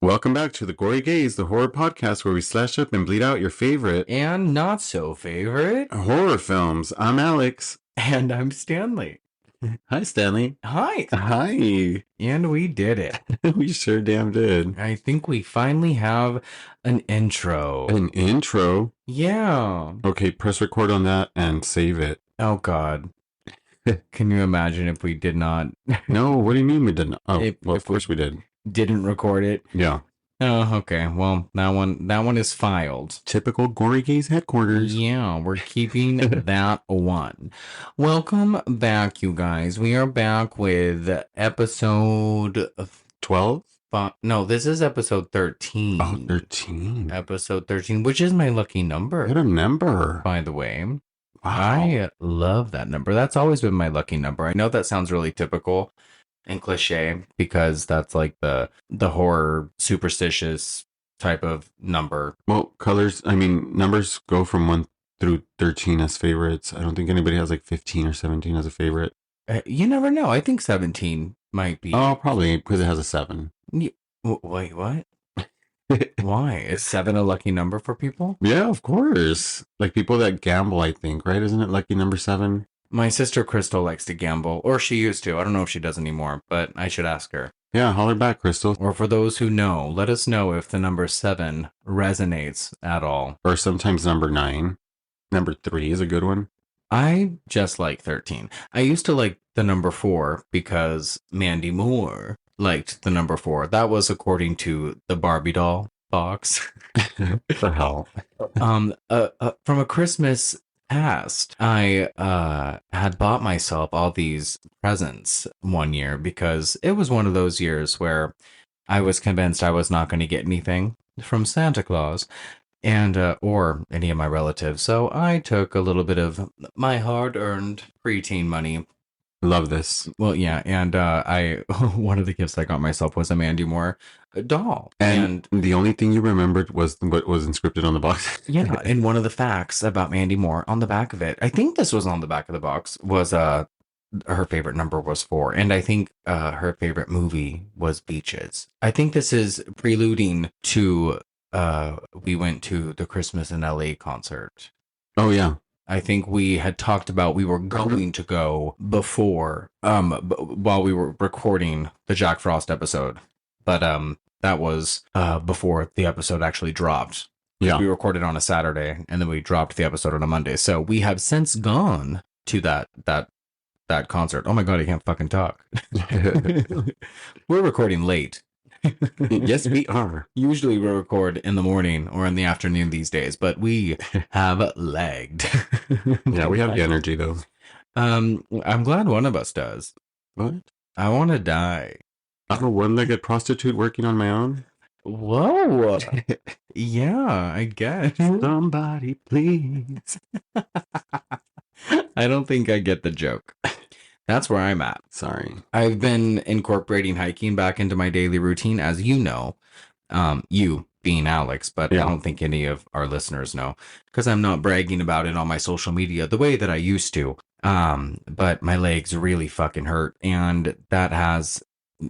Welcome back to the Gory Gays, the horror podcast where we slash up and bleed out your favorite and not so favorite horror films. I'm Alex. And I'm Stanley. Hi, Stanley. Hi. Hi. And we did it. We sure damn did. I think we finally have an intro. An intro? Yeah. Okay, press record on that and save it. Oh, God. Can you imagine if we did not? No, what do you mean we didn't? Oh, of course we did. Didn't record it? Yeah. Oh, okay. Well, that one is filed. Typical Gory Gays headquarters. Yeah, we're keeping that one. Welcome back, you guys. We are back with episode 12? No, this is episode 13. Oh, 13. Episode 13, which is my lucky number. What a number. By the way. Wow. I love that number. That's always been my lucky number. I know that sounds really typical and cliche because that's like the horror superstitious type of number. Well, numbers go from 1 through 13 as favorites. I don't think anybody has like 15 or 17 as a favorite. You never know. I think 17 might be. Oh, probably because it has a 7. Wait, what? Why? Is 7 a lucky number for people? Yeah, of course. Like people that gamble, I think, right? Isn't it lucky number 7? My sister Crystal likes to gamble, or she used to. I don't know if she does anymore, but I should ask her. Yeah, holler back, Crystal. Or for those who know, let us know if the number 7 resonates at all. Or sometimes number 9. Number 3 is a good one. I just like 13. I used to like the number 4 because Mandy Moore liked the number 4. That was according to the Barbie doll box. What the hell? From a Christmas past, I had bought myself all these presents one year because it was one of those years where I was convinced I was not going to get anything from Santa Claus and or any of my relatives. So I took a little bit of my hard-earned preteen money. Love this. Well, yeah, and I one of the gifts I got myself was a Mandy Moore doll. And the only thing you remembered was what was inscripted on the box. Yeah, and one of the facts about Mandy Moore on the back of it, I think this was on the back of the box, was her favorite number was 4, and I think her favorite movie was Beaches. I think this is preluding to we went to the Christmas in LA concert. Oh yeah. I think we had talked about we were going to go before, while we were recording the Jack Frost episode. But that was before the episode actually dropped. Yeah. We recorded on a Saturday and then we dropped the episode on a Monday. So we have since gone to that concert. Oh my God, I can't fucking talk. We're recording late. Yes, we are. Usually we record in the morning or in the afternoon these days, but we have lagged. Yeah, we have the energy though. I'm glad one of us does. What? I want to die. I'm a one-legged prostitute working on my own. Whoa. Yeah, I guess. Somebody please. I don't think I get the joke. That's where I'm at. Sorry. I've been incorporating hiking back into my daily routine, as you know, you being Alex, but yeah. I don't think any of our listeners know because I'm not bragging about it on my social media the way that I used to. But my legs really fucking hurt, and that has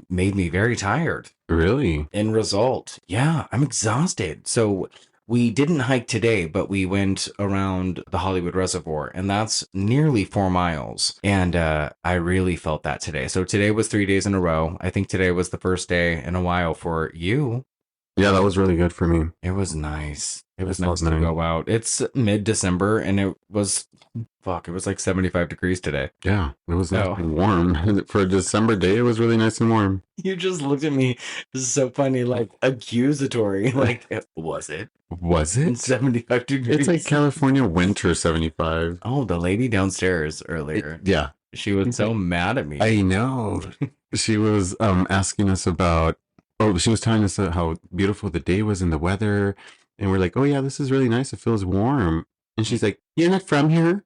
made me very tired. Really? In result, yeah, I'm exhausted. So we didn't hike today, but we went around the Hollywood Reservoir, and that's nearly 4 miles. And I really felt that today. So today was 3 days in a row. I think today was the first day in a while for you. Yeah, that was really good for me. It was nice. It was nice to go out. It's mid-December, and it was like 75 degrees today. Yeah, it was warm. For a December day, it was really nice and warm. You just looked at me. This is so funny, like accusatory. Like, was it? Was it? 75 degrees. It's like California winter 75. Oh, the lady downstairs earlier. Yeah. She was so mad at me. I know. She was asking us about, she was telling us how beautiful the day was and the weather. And we're like, oh yeah, this is really nice. It feels warm. And she's like, you're not from here?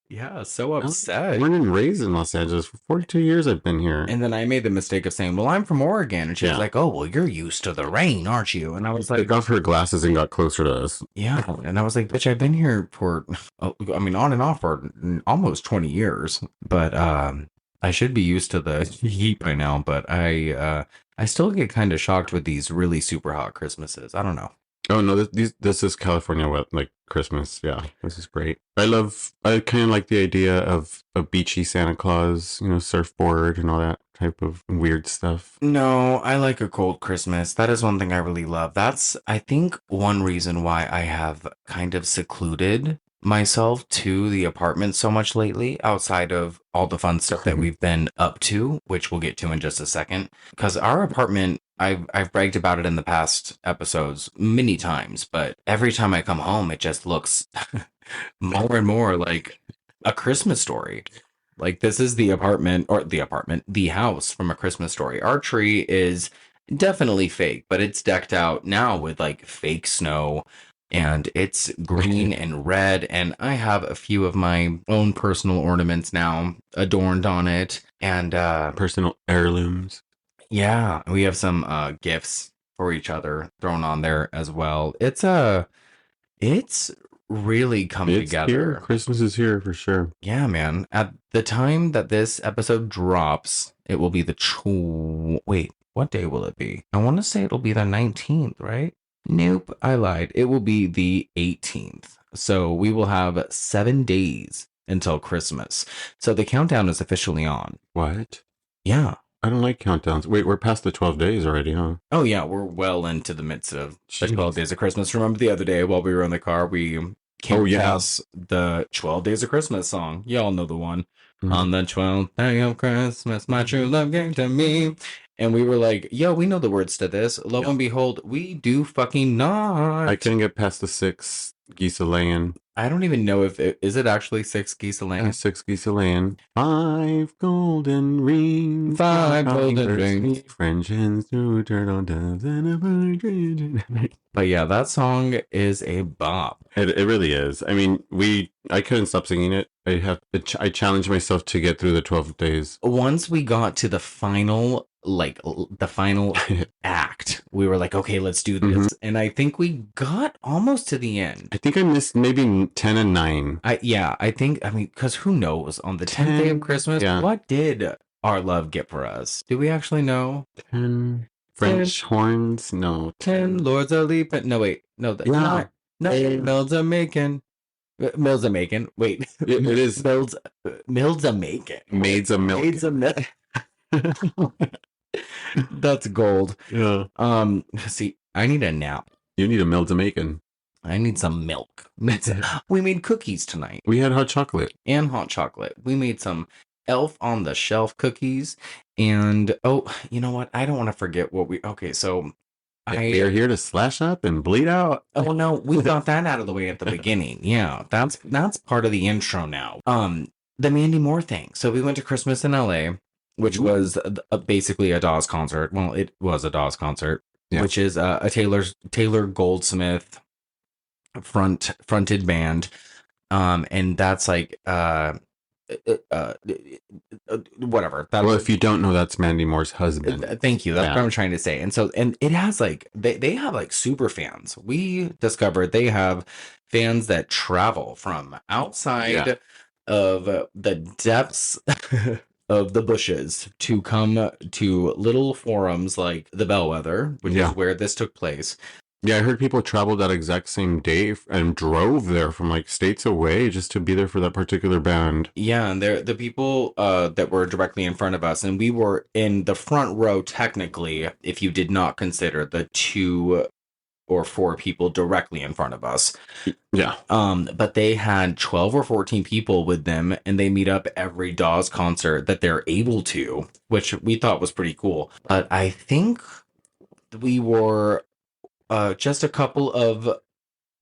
Yeah, so upset. Born and raised in Los Angeles. For 42 years I've been here. And then I made the mistake of saying, well, I'm from Oregon. And she's like, oh, well, you're used to the rain, aren't you? And I was like, took off her glasses and got closer to us. Yeah. And I was like, bitch, I've been here for, on and off for almost 20 years. But I should be used to the heat by now. But I I still get kind of shocked with these really super hot Christmases. I don't know. Oh no, this is California like Christmas. Yeah, this is great. I kind of like the idea of a beachy Santa Claus, surfboard and all that type of weird stuff. No, I like a cold Christmas. That is one thing I really love. That's, I think, one reason why I have kind of secluded myself to the apartment so much lately, outside of all the fun stuff that we've been up to, which we'll get to in just a second. Because our apartment, I've bragged about it in the past episodes many times, but every time I come home, it just looks more and more like a Christmas story. Like this is the house from A Christmas Story. Our tree is definitely fake, but it's decked out now with like fake snow and it's green and red. And I have a few of my own personal ornaments now adorned on it. And Personal heirlooms. yeah, we have some gifts for each other thrown on there as well. It's really come It's together. here. Christmas is here for sure. Yeah, man. At the time that this episode drops, it will be wait, what day will it be? I want to say it'll be the 19th, right? Nope, I lied. It will be the 18th. So we will have 7 days until Christmas. So the countdown is officially on. What? Yeah. I don't like countdowns. Wait, we're past the 12 days already, huh? Oh, yeah. We're well into the midst of the Jeez. 12 days of Christmas. Remember the other day while we were in the car, we came across the 12 Days of Christmas song. Y'all know the one. Mhm. On the 12th day of Christmas, my true love came to me. And we were like, yo, we know the words to this. Lo and behold, we do fucking not. I couldn't get past the 6 geese a laying. I don't even know if is it actually 6 geese a laying? 6 geese a laying. 5 golden rings. 5 golden rings. French hens, 2 turtle doves, and a partridge. But yeah, that song is a bop. It really is. I mean, I couldn't stop singing it. I challenged myself to get through the 12 days. Once we got to the final act, we were like, okay, let's do this. Mhm. And I think we got almost to the end. I think I missed maybe 10 and 9. I mean, because who knows, on the 10th day of Christmas, yeah. what did our love get for us? Do we actually know? 10 French horns? No. 10 lords are leaping. No, wait. No, Yeah. Mills are making. Mills are making. Wait. It is. Mills are making. Maids of milk. Maids of milk. That's gold. Yeah. See, I need a nap. You need a meal to macon. I need some milk. We made cookies tonight. We had hot chocolate. And hot chocolate. We made some Elf on the Shelf cookies. And, oh, you know what? I don't want to forget okay, so They're here to slash up and bleed out. Oh, no, we got that out of the way at the beginning. Yeah, that's part of the intro now. The Mandy Moore thing. So we went to Christmas in LA, which was basically a Dawes concert. Well, it was a Dawes concert, which is a Taylor Goldsmith fronted band. And that's like whatever. Well, if you don't know, that's Mandy Moore's husband. Thank you. That's what I'm trying to say. And so, and it has like they have like super fans. We discovered they have fans that travel from outside of the depths of the bushes to come to little forums like the Bellwether, which is where this took place. Yeah, I heard people traveled that exact same day and drove there from like states away just to be there for that particular band. Yeah, and they're the people that were directly in front of us, and we were in the front row technically, if you did not consider the 2 or 4 people directly in front of us. Yeah. But they had 12 or 14 people with them, and they meet up every Dawes concert that they're able to, which we thought was pretty cool. But I think we were just a couple of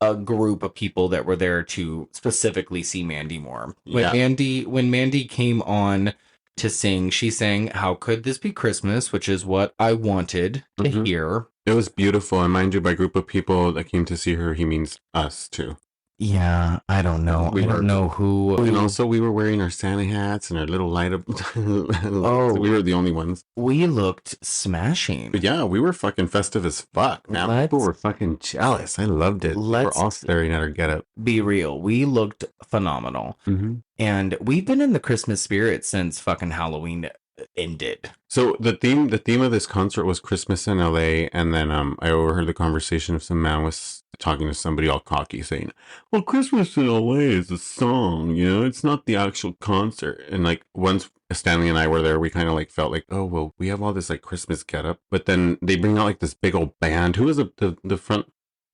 a group of people that were there to specifically see Mandy Moore. When Mandy came on to sing, she sang "How Could This Be Christmas," which is what I wanted to hear. It was beautiful, and mind you, by a group of people that came to see her, he means us too. Yeah, I don't know. I don't know who. And also, we were wearing our Santa hats and our little light up. So we were the only ones. We looked smashing. But yeah, we were fucking festive as fuck. Man, people were fucking jealous. I loved it. We were all staring at our getup. Be real. We looked phenomenal. And we've been in the Christmas spirit since fucking Halloween ended. So the theme of this concert was Christmas in LA, and then I overheard the conversation of some man was talking to somebody all cocky saying, "Well, Christmas in LA is a song, it's not the actual concert." And like once Stanley and I were there, we kind of like felt like, oh well, we have all this like Christmas getup, but then they bring out like this big old band. Who was the front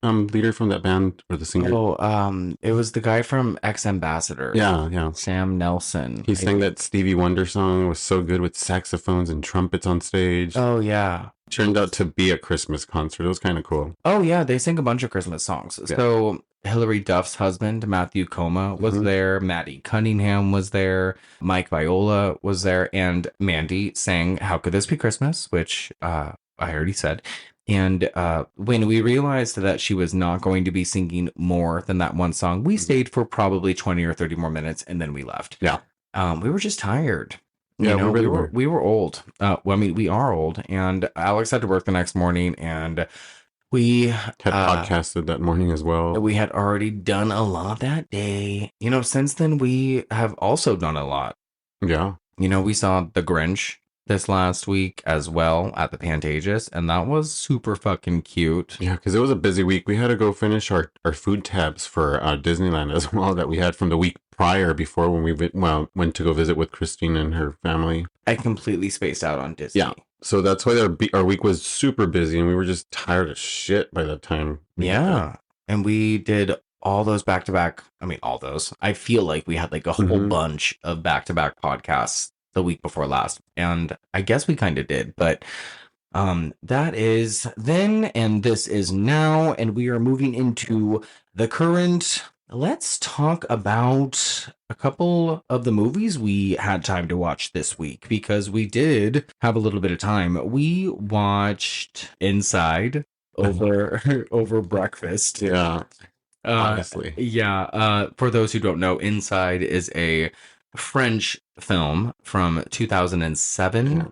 leader from that band or the singer? Oh, it was the guy from Ex Ambassador, Yeah, yeah. Sam Nelson. He sang that Stevie Wonder song. It was so good with saxophones and trumpets on stage. Oh yeah. Turned out to be a Christmas concert. It was kind of cool. Oh yeah, they sing a bunch of Christmas songs. Yeah. So Hilary Duff's husband, Matthew Coma, was there. Maddie Cunningham was there. Mike Viola was there. And Mandy sang How Could This Be Christmas, which I already said. And when we realized that she was not going to be singing more than that one song, we stayed for probably 20 or 30 more minutes and then we left. Yeah. We were just tired. Yeah, we really were. We were old. Well, I mean, we are old. And Alex had to work the next morning, and we Had podcasted that morning as well. we had already done a lot that day. Since then we have also done a lot. Yeah. We saw The Grinch this last week as well at the Pantages, and that was super fucking cute. Yeah, because it was a busy week. We had to go finish our food tabs for Disneyland as well that we had from the week prior before when we went to go visit with Christine and her family. I completely spaced out on Disney. Yeah. So that's why our week was super busy and we were just tired as shit by that time. Yeah. And we did all those back to back. I mean, all those. I feel like we had like a whole bunch of back to back podcasts the week before last. And I guess we kind of did, but that is then and this is now. And we are moving into the current. Let's talk about a couple of the movies we had time to watch this week because we did have a little bit of time. We watched Inside over breakfast. Yeah. Honestly. Yeah. For those who don't know, Inside is a French film from 2007,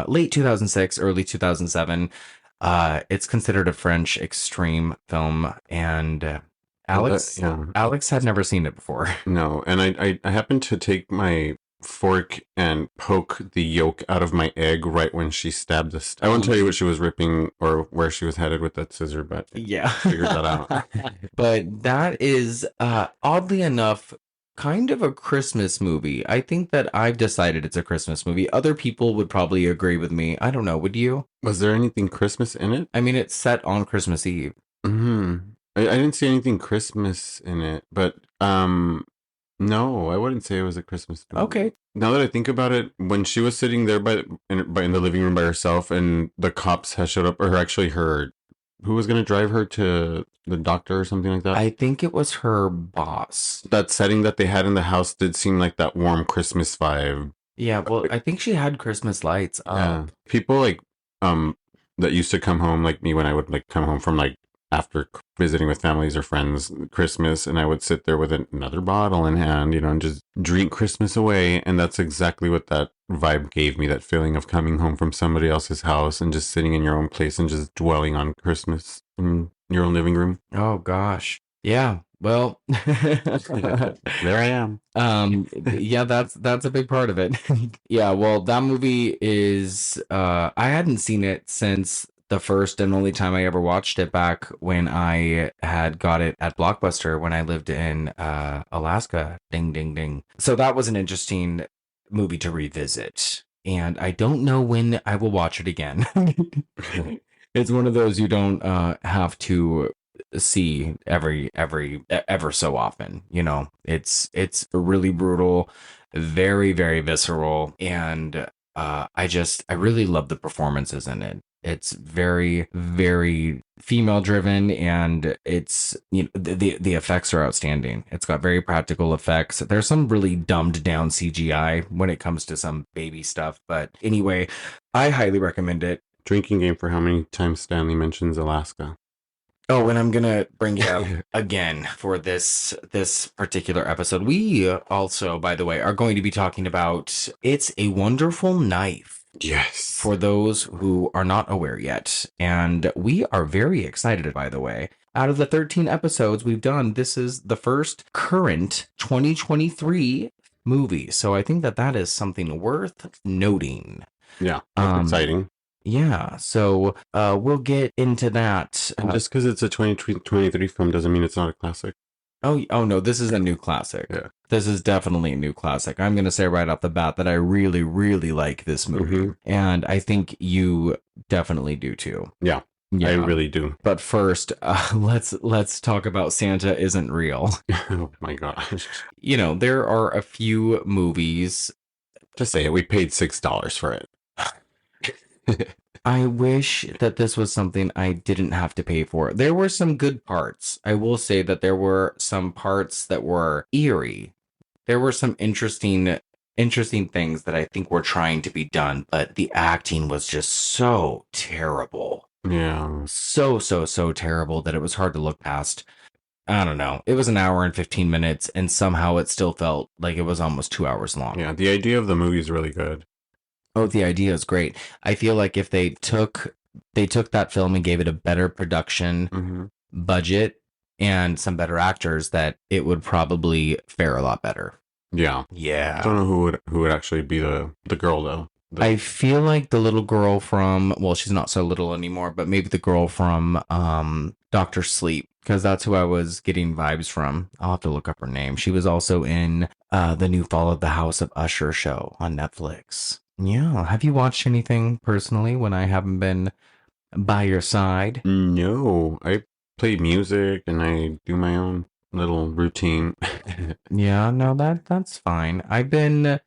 late 2006, early 2007. It's considered a French extreme film, and Alex had never seen it before. No, and I happened to take my fork and poke the yolk out of my egg right when she stabbed us. I won't tell you what she was ripping or where she was headed with that scissor, but yeah, figured that out. But that is oddly enough kind of a Christmas movie. I think that I've decided it's a Christmas movie. Other people would probably agree with me. I don't know. Would you? Was there anything Christmas in it? I mean, it's set on Christmas Eve. I didn't see anything Christmas in it, but no, I wouldn't say it was a Christmas movie. Okay. Now that I think about it, when she was sitting there in the living room by herself, and the cops had showed up, or actually who was going to drive her to the doctor or something like that? I think it was her boss. That setting that they had in the house did seem like that warm Christmas vibe. Yeah, well, I think she had Christmas lights up. Yeah. People like that used to come home like me when I would like come home from like after visiting with families or friends Christmas, and I would sit there with another bottle in hand, and just drink Christmas away. And that's exactly what that vibe gave me, that feeling of coming home from somebody else's house and just sitting in your own place and just dwelling on Christmas in your own living room. Oh gosh. Yeah. Well, there I am. Yeah, that's a big part of it. Yeah, well, that movie is I hadn't seen it since the first and only time I ever watched it back when I had got it at Blockbuster when I lived in Alaska. Ding ding ding. So that was an interesting movie to revisit. And I don't know when I will watch it again. It's one of those you don't have to see ever so often. It's really brutal, very very visceral, and I really love the performances in it. It's very very female driven, and it's the effects are outstanding. It's got very practical effects. There's some really dumbed down CGI when it comes to some baby stuff, but anyway, I highly recommend it. Drinking game for how many times Stanley mentions Alaska. Oh, and I'm gonna bring it up again for this particular episode. We also, by the way, are going to be talking about It's a Wonderful Knife. Yes. For those who are not aware yet. And we are very excited, by the way. Out of the 13 episodes we've done, this is the first current 2023 movie. So I think that that is something worth noting. Yeah, that's Um, exciting. yeah, so we'll get into that. And just because it's a 2023 film doesn't mean it's not a classic. Oh no, this is a new classic. Yeah. This is definitely a new classic. I'm gonna say right off the bat that I really, really like this movie, Mm-hmm. and I think you definitely do too. Yeah, I Yeah. really do. But first, let's talk about Santa Isn't Real. Oh my gosh. You know, there are a few movies. Just say it. We paid $6 for it. I wish that this was something I didn't have to pay for. There were some good parts. I will say that there were some parts that were eerie. There were some interesting things that I think were trying to be done, but the acting was just so terrible. Yeah. So terrible that it was hard to look past. I don't know. It was an hour and 15 minutes, and somehow it still felt like it was almost 2 hours long. Yeah. The idea of the movie is really good. Oh, the idea is great. I feel like if they took that film and gave it a better production Mm-hmm. budget and some better actors, that it would probably fare a lot better. Yeah. I Yeah. don't know who would actually be the girl though. I feel like the little girl from, well, she's not so little anymore, but maybe the girl from Doctor Sleep, because that's who I was getting vibes from. I'll have to look up her name. She was also in the new Fall of the House of Usher show on Netflix. Yeah. Have you watched anything personally when I haven't been by your side? No, I play music and I do my own little routine. Yeah, no, that's fine. I've been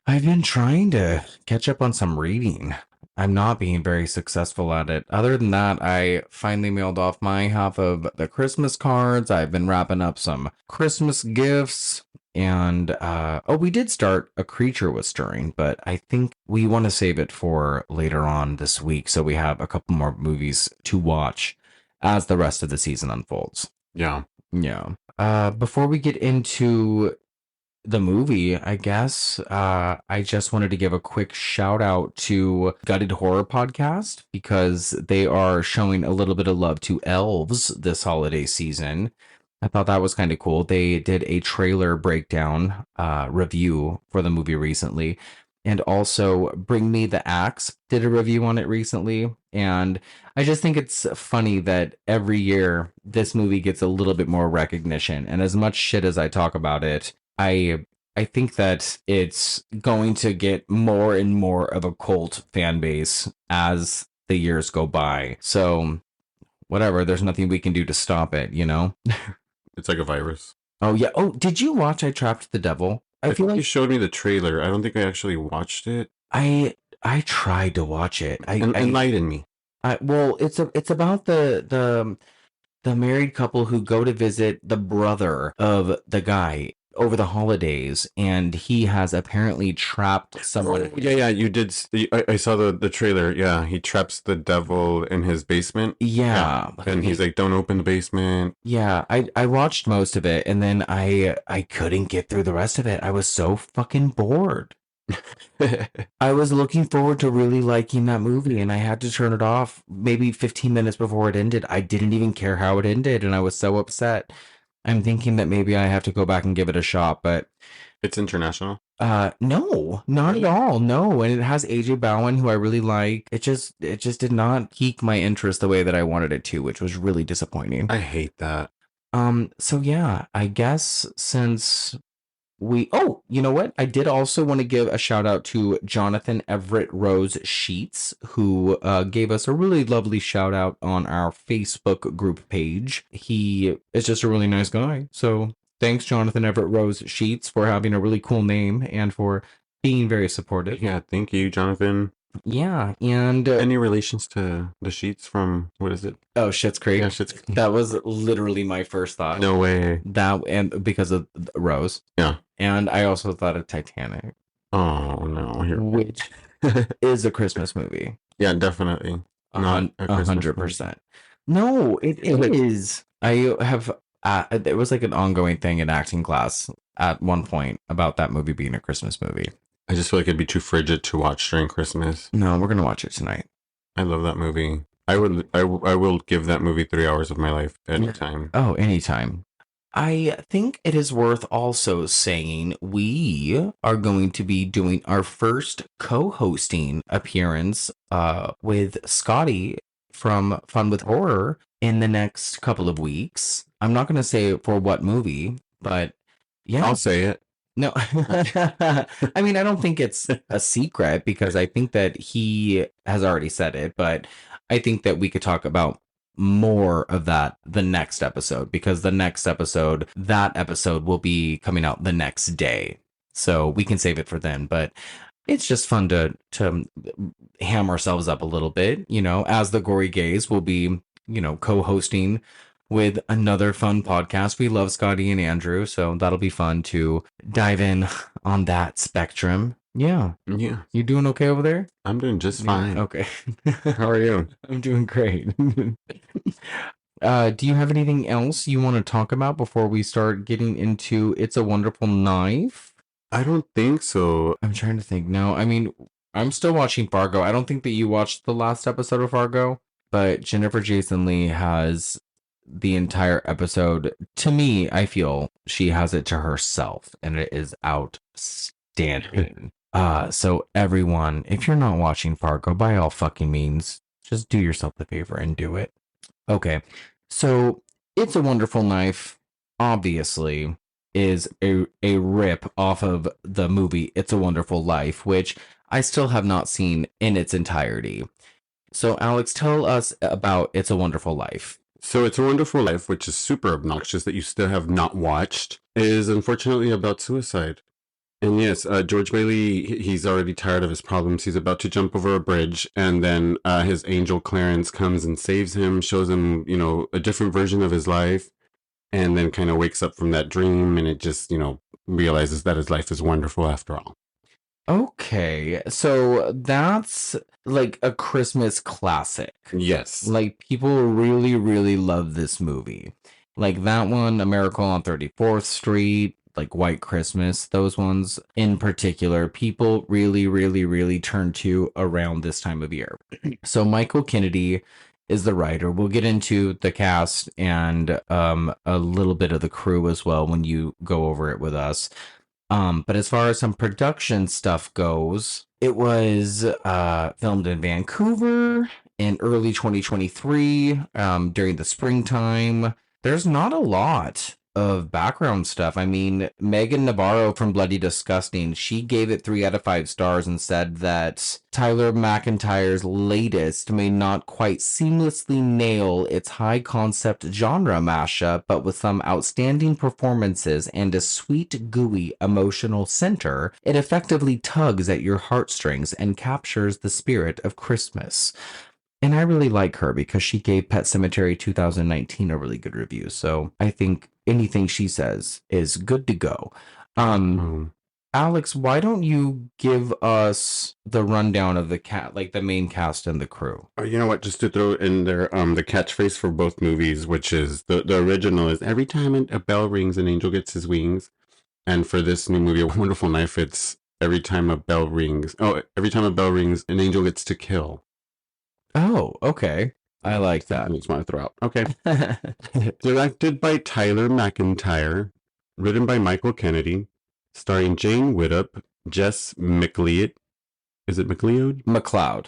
trying to catch up on some reading. I'm not being very successful at it. Other than that, I finally mailed off my half of the Christmas cards. I've been wrapping up some Christmas gifts. And oh, we did start A Creature Was Stirring, but I think we want to save it for later on this week, so we have a couple more movies to watch as the rest of the season unfolds. Yeah. Yeah. Before we get into the movie, I guess, I just wanted to give a quick shout out to Gutted Horror Podcast because they are showing a little bit of love to elves this holiday season. I thought that was kind of cool. They did a trailer breakdown review for the movie recently. And also, Bring Me the Axe did a review on it recently. And I just think it's funny that every year this movie gets a little bit more recognition. And as much shit as I talk about it, I think that it's going to get more and more of a cult fan base as the years go by. So, whatever, there's nothing we can do to stop it, you know? It's like a virus. Oh yeah. Oh, did you watch I Trapped the Devil? I I feel think you like showed me the trailer. I don't think I actually watched it. I tried to watch it. Enlighten me. Well, it's about the married couple who go to visit the brother of the guy over the holidays, and he has apparently trapped someone. Oh, yeah, you did. I saw the trailer. Yeah, he traps the devil in his basement. Yeah, And he's like, don't open the basement. yeah. I watched most of it, and then I couldn't get through the rest of it. I was so fucking bored. I was looking forward to really liking that movie, and I had to turn it off maybe 15 minutes before it ended. I didn't even care how it ended, and I was so upset. I'm thinking that maybe I have to go back and give it a shot, but It's international. no, not at all. No, and it has AJ Bowen, who I really like. It just did not pique my interest the way that I wanted it to, which was really disappointing. I hate that. So yeah, I guess since you know what? I did also want to give a shout out to Jonathan Everett Rose Sheets, who gave us a really lovely shout out on our Facebook group page. He is just a really nice guy. So thanks, Jonathan Everett Rose Sheets, for having a really cool name and for being very supportive. Yeah, thank you, Jonathan. Yeah, and Any relations to the sheets from what is it? oh, Schitt's Creek. Yeah, Shit's That was literally my first thought. No way. That and because of Rose. Yeah. And I also thought of Titanic, Oh no. Here. which is a Christmas movie. Yeah, definitely. Not a Christmas 100%. No, it is. I have. There was like an ongoing thing in acting class at one point about that movie being a Christmas movie. I just feel like it'd be too frigid to watch during Christmas. No, we're gonna watch it tonight. I love that movie. I will give that movie 3 hours of my life anytime. Oh, anytime. I think it is worth also saying we are going to be doing our first co-hosting appearance with Scotty from Fun with Horror in the next couple of weeks. I'm not going to say for what movie, but yeah. I'll say it. No, I mean, I don't think it's a secret because I think that he has already said it, but I think that we could talk about more of that the next episode because that episode will be coming out the next day. So we can save it for then, but it's just fun to ham ourselves up a little bit, as the Gory Gays will be, co-hosting with another fun podcast. We love Scotty and Andrew, so that'll be fun to dive in on that spectrum. Yeah. Yeah. You doing okay over there? I'm doing just fine. Okay. How are you? I'm doing great. Do you have anything else you want to talk about before we start getting into It's a Wonderful Knife? I don't think so. I'm trying to think. No, I mean, I'm still watching Fargo. I don't think that you watched the last episode of Fargo, but Jennifer Jason Leigh has the entire episode. To me, I feel she has it to herself, and it is outstanding. So everyone, if you're not watching Fargo, by all fucking means, just do yourself the favor and do it. Okay, so It's a Wonderful Knife, obviously, is a rip off of the movie It's a Wonderful Life, which I still have not seen in its entirety. So, Alex, tell us about It's a Wonderful Life. So It's a Wonderful Life, which is super obnoxious that you still have not watched, is unfortunately about suicide. And yes, George Bailey, he's already tired of his problems. He's about to jump over a bridge, and then his angel Clarence comes and saves him, shows him, a different version of his life, and then kind of wakes up from that dream, and it just, realizes that his life is wonderful after all. Okay, so that's like a Christmas classic. Yes. Like, people really, really love this movie. Like that one, A Miracle on 34th Street, like White Christmas, those ones in particular, people really, really, really turn to around this time of year. So Michael Kennedy is the writer. We'll get into the cast and a little bit of the crew as well when you go over it with us. But as far as some production stuff goes, it was filmed in Vancouver in early 2023 during the springtime. There's not a lot of background stuff. I mean, Megan Navarro from Bloody Disgusting, she gave it 3 out of 5 stars and said that Tyler McIntyre's latest may not quite seamlessly nail its high concept genre mashup, but with some outstanding performances and a sweet, gooey emotional center, it effectively tugs at your heartstrings and captures the spirit of Christmas. And I really like her because she gave Pet Sematary 2019 a really good review. So I think anything she says is good to go. Alex, why don't you give us the rundown of the main cast and the crew? You know what? Just to throw in there, the catchphrase for both movies, which is the original is every time a bell rings, an angel gets his wings. And for this new movie, A Wonderful Knife, it's every time a bell rings. Oh, every time a bell rings, an angel gets to kill. Oh, okay. I like that. I just want to throw out. Okay. Directed by Tyler McIntyre, written by Michael Kennedy, starring Jane Widdop, Jess McLeod. Is it McLeod? McLeod.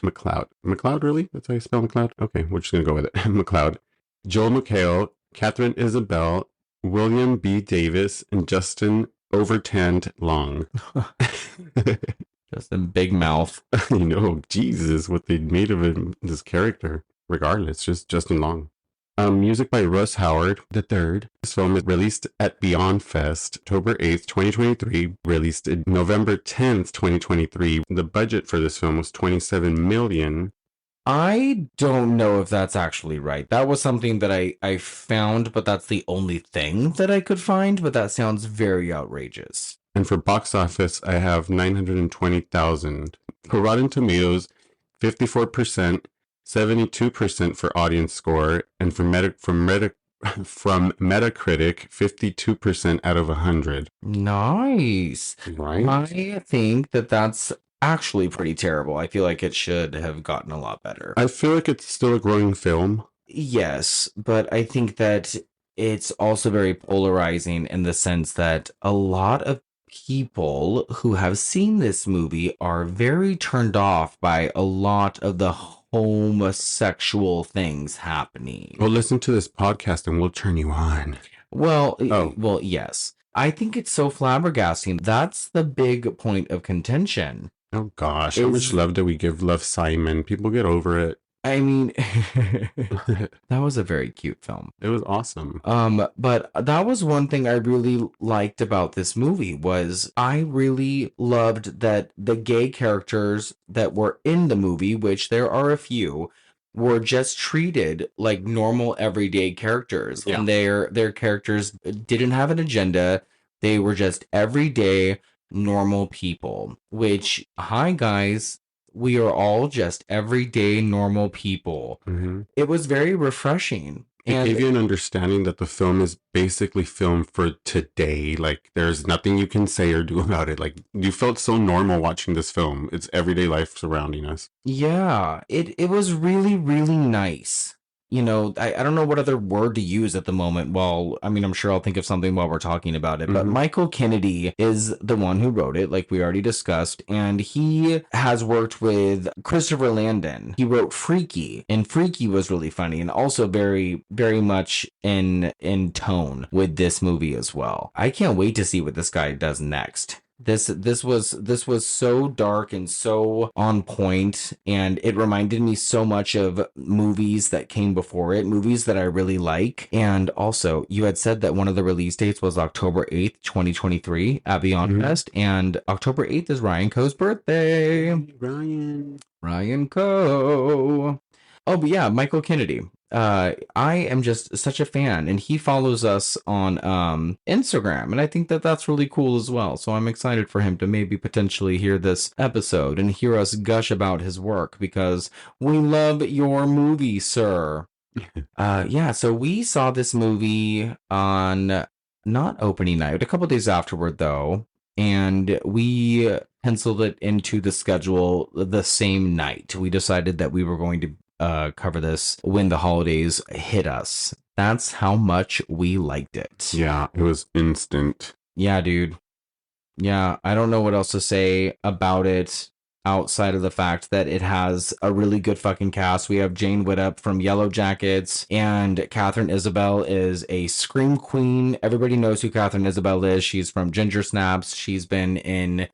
McLeod, really? That's how you spell McLeod? Okay, we're just going to go with it. McLeod. Joel McHale, Catherine Isabel, William B. Davis, and Justin Overtand Long. Justin Big Mouth. I know, Jesus, what they made of him, this character. Regardless, just Justin Long. Music by Russ Howard III. This film is released at Beyond Fest, October 8th, 2023. Released November 10th, 2023. The budget for this film was $27 million. I don't know if that's actually right. That was something that I found, but that's the only thing that I could find. But that sounds very outrageous. And for box office, I have 920,000. For Rotten Tomatoes, 54%, 72% for audience score, and from Metacritic, 52% out of 100. Nice. Right? I think that that's actually pretty terrible. I feel like it should have gotten a lot better. I feel like it's still a growing film. Yes, but I think that it's also very polarizing in the sense that a lot of people who have seen this movie are very turned off by a lot of the homosexual things happening. Well, listen to this podcast and we'll turn you on. Well, well, yes. I think it's so flabbergasting. That's the big point of contention. Oh gosh, how much love do we give Love Simon? People get over it. I mean, that was a very cute film. It was awesome. But that was one thing I really liked about this movie was I really loved that the gay characters that were in the movie, which there are a few, were just treated like normal everyday characters. Yeah. And their characters didn't have an agenda. They were just everyday normal people, which, hi guys, we are all just everyday normal people. Mm-hmm. It was very refreshing. It gave you an understanding that the film is basically filmed for today. Like, there's nothing you can say or do about it. Like, you felt so normal watching this film. It's everyday life surrounding us. Yeah, it was really, really nice. You know, I don't know what other word to use at the moment. Well, I mean, I'm sure I'll think of something while we're talking about it. But Michael Kennedy is the one who wrote it, like we already discussed. And he has worked with Christopher Landon. He wrote Freaky, and Freaky was really funny and also very, very much in tone with this movie as well. I can't wait to see what this guy does next. This was so dark and so on point, and it reminded me so much of movies that came before it, movies that I really like. And also, you had said that one of the release dates was October 8th, 2023 at Beyond Fest, and October 8th is Ryan Coe's birthday. Ryan Coe. Oh, but yeah, Michael Kennedy. I am just such a fan, and he follows us on Instagram, and I think that that's really cool as well. So I'm excited for him to maybe potentially hear this episode and hear us gush about his work, because we love your movie, sir. Yeah, so we saw this movie on not opening night, a couple days afterward though, and we penciled it into the schedule the same night. We decided that we were going to cover this when the holidays hit us. That's how much we liked it. Yeah, it was instant. Yeah, dude. Yeah, I don't know what else to say about it outside of the fact that it has a really good fucking cast. We have Jane Whittup from Yellow Jackets, and Catherine Isabel is a scream queen. Everybody knows who Catherine Isabel is. She's from Ginger Snaps. She's been in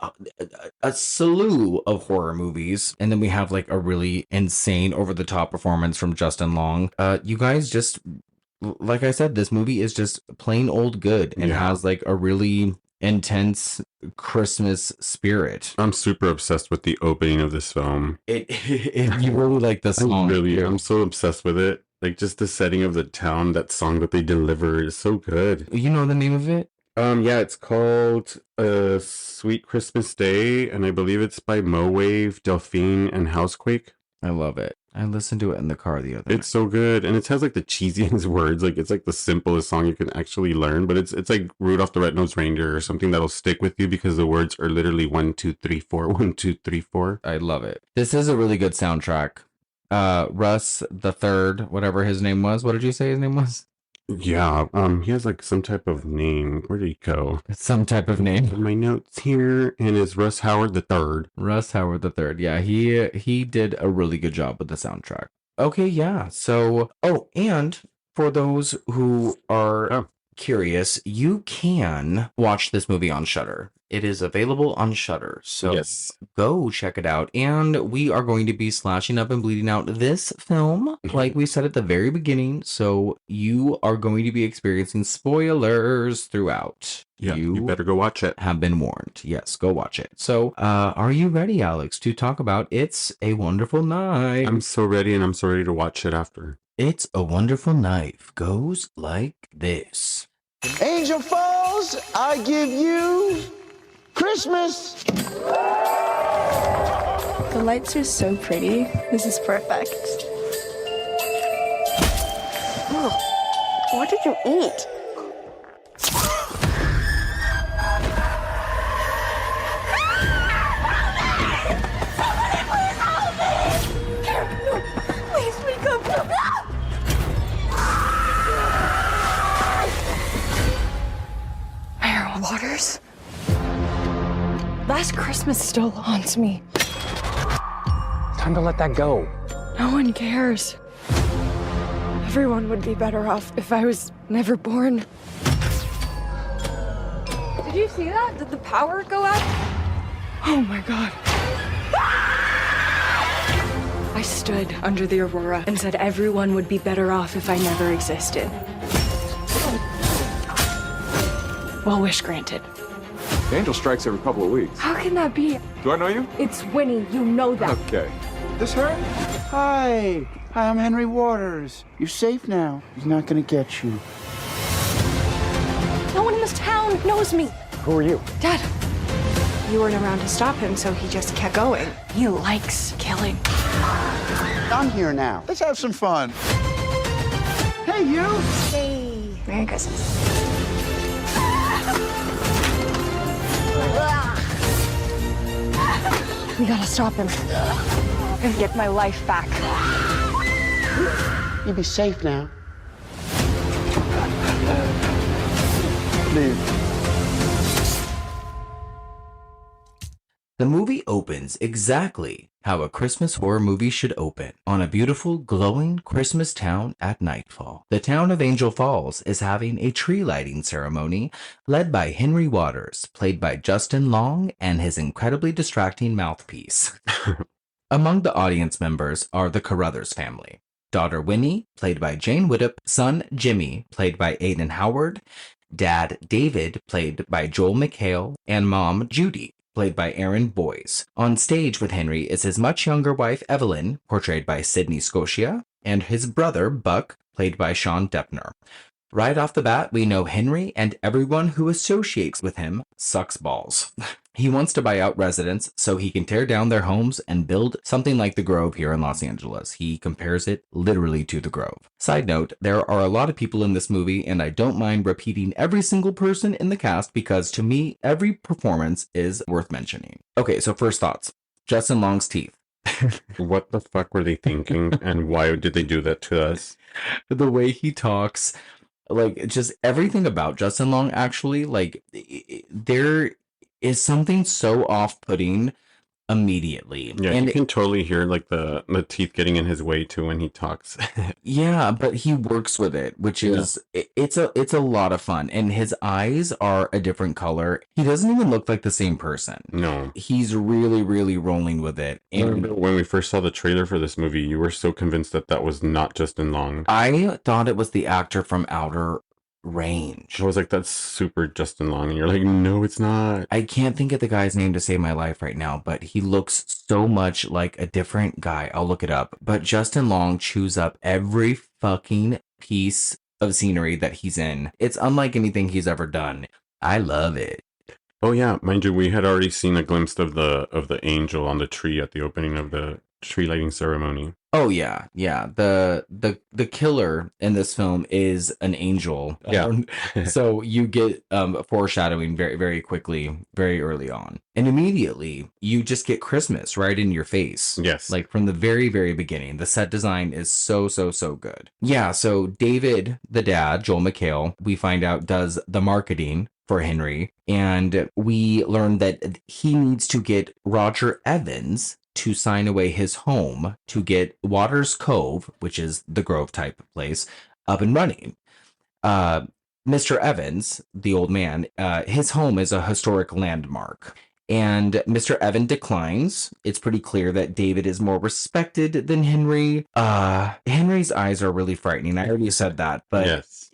a slew of horror movies. And then we have like a really insane over-the-top performance from Justin Long. You guys just, like I said, this movie is just plain old good and has like a really intense Christmas spirit. I'm super obsessed with the opening of this film. You really like the song. I'm so obsessed with it. Like, just the setting of the town, that song that they deliver is so good. You know the name of it? Yeah, it's called Sweet Christmas Day, and I believe it's by Mowave, Delphine, and Housequake. I love it. I listened to it in the car the other night. It's so good, and it has like the cheesiest words. Like, it's like the simplest song you can actually learn, but it's like Rudolph the Red-Nosed Reindeer or something that'll stick with you because the words are literally 1, 2, 3, 4, 1, 2, 3, 4. I love it. This is a really good soundtrack. Russ the Third, whatever his name was. What did you say his name was? Yeah, he has like some type of name. Where did he go? Some type of name. In my notes here, and it's Russ Howard III. Russ Howard III. Yeah, he did a really good job with the soundtrack. Okay, yeah. So, and for those who are curious, you can watch this movie on Shudder. It is available on Shudder, so go check it out. And we are going to be slashing up and bleeding out this film, like we said at the very beginning. So you are going to be experiencing spoilers throughout. Yeah, you better go watch it. Have been warned. Yes, go watch it. So, are you ready, Alex, to talk about It's a Wonderful Knife? I'm so ready, and I'm so ready to watch it after. It's a Wonderful Knife goes like this. Angel Falls, I give you Christmas. The lights are so pretty. This is perfect. What did you eat? Please, we come from Waters? Last Christmas still haunts me. Time to let that go. No one cares. Everyone would be better off if I was never born. Did you see that? Did the power go out? Oh my god. I stood under the aurora and said everyone would be better off if I never existed. Well, wish granted. The angel strikes every couple of weeks. How can that be? Do I know you? It's Winnie, you know that. Okay. This her? Hi. Hi, I'm Henry Waters. You're safe now. He's not gonna get you. No one in this town knows me. Who are you? Dad, you weren't around to stop him, so he just kept going. He likes killing. I'm here now. Let's have some fun. Hey, you! Hey, Merry Christmas. We gotta stop him. And get my life back. You be safe now. Leave. The movie opens exactly how a Christmas horror movie should open, on a beautiful, glowing Christmas town at nightfall. The town of Angel Falls is having a tree lighting ceremony led by Henry Waters, played by Justin Long, and his incredibly distracting mouthpiece. Among the audience members are the Carruthers family. Daughter Winnie, played by Jane Widdop, son Jimmy, played by Aidan Howard, dad David, played by Joel McHale, and mom Judy, played by Erin Boyes. On stage with Henry is his much younger wife Evelyn, portrayed by Sydney Scotia, and his brother Buck, played by Sean Deppner. Right off the bat, we know Henry and everyone who associates with him sucks balls. He wants to buy out residents so he can tear down their homes and build something like the Grove here in Los Angeles. He compares it literally to the Grove. Side note, there are a lot of people in this movie, and I don't mind repeating every single person in the cast because to me, every performance is worth mentioning. Okay, so first thoughts. Justin Long's teeth. What the fuck were they thinking, and why did they do that to us? The way he talks, like, just everything about Justin Long, actually, like, there is something so off-putting immediately. Yeah, and you can totally hear like the teeth getting in his way too when he talks. yeah, but he works with it, which is it's a lot of fun. And his eyes are a different color. He doesn't even look like the same person. No. He's really, really rolling with it. And when we first saw the trailer for this movie, you were so convinced that that was not Justin Long. I thought it was the actor from Outer Range. I was like, that's super Justin Long. And you're like, no, it's not. I can't think of the guy's name to save my life right now, but he looks so much like a different guy. I'll look it up. But Justin Long chews up every fucking piece of scenery that he's in. It's unlike anything he's ever done. I love it. Oh yeah, mind you, we had already seen a glimpse of the angel on the tree at the opening of the tree lighting ceremony. Oh yeah. The killer in this film is an angel. Yeah. So you get foreshadowing very, very quickly, very early on. And immediately you just get Christmas right in your face. Yes. Like from the very, very beginning. The set design is so good. Yeah, so David, the dad, Joel McHale, we find out does the marketing for Henry. And we learn that he needs to get Roger Evans to sign away his home to get Waters Cove, which is the Grove type place, up and running. Mr. Evans, the old man, his home is a historic landmark. And Mr. Evan declines. It's pretty clear that David is more respected than Henry. Henry's eyes are really frightening. I already said that, but yes.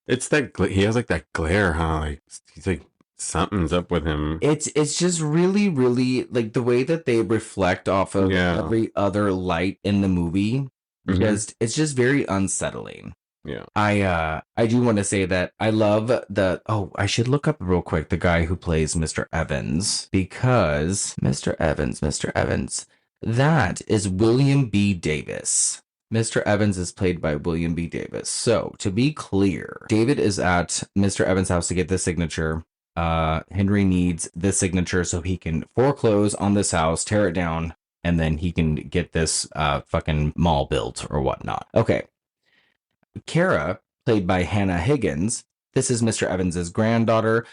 It's that he has like that glare, huh? Like he's like something's up with him. It's just really, really like the way that they reflect off of every other light in the movie. Just it's just very unsettling. Yeah. I do want to say that I love I should look up real quick the guy who plays Mr. Evans, because Mr. Evans, that is William B. Davis. Mr. Evans is played by William B. Davis. So to be clear, David is at Mr. Evans' house to get the signature. Henry needs this signature so he can foreclose on this house, tear it down, and then he can get this fucking mall built or whatnot. Okay. Kara, played by Hannah Higgins, This is Mr. Evans's granddaughter.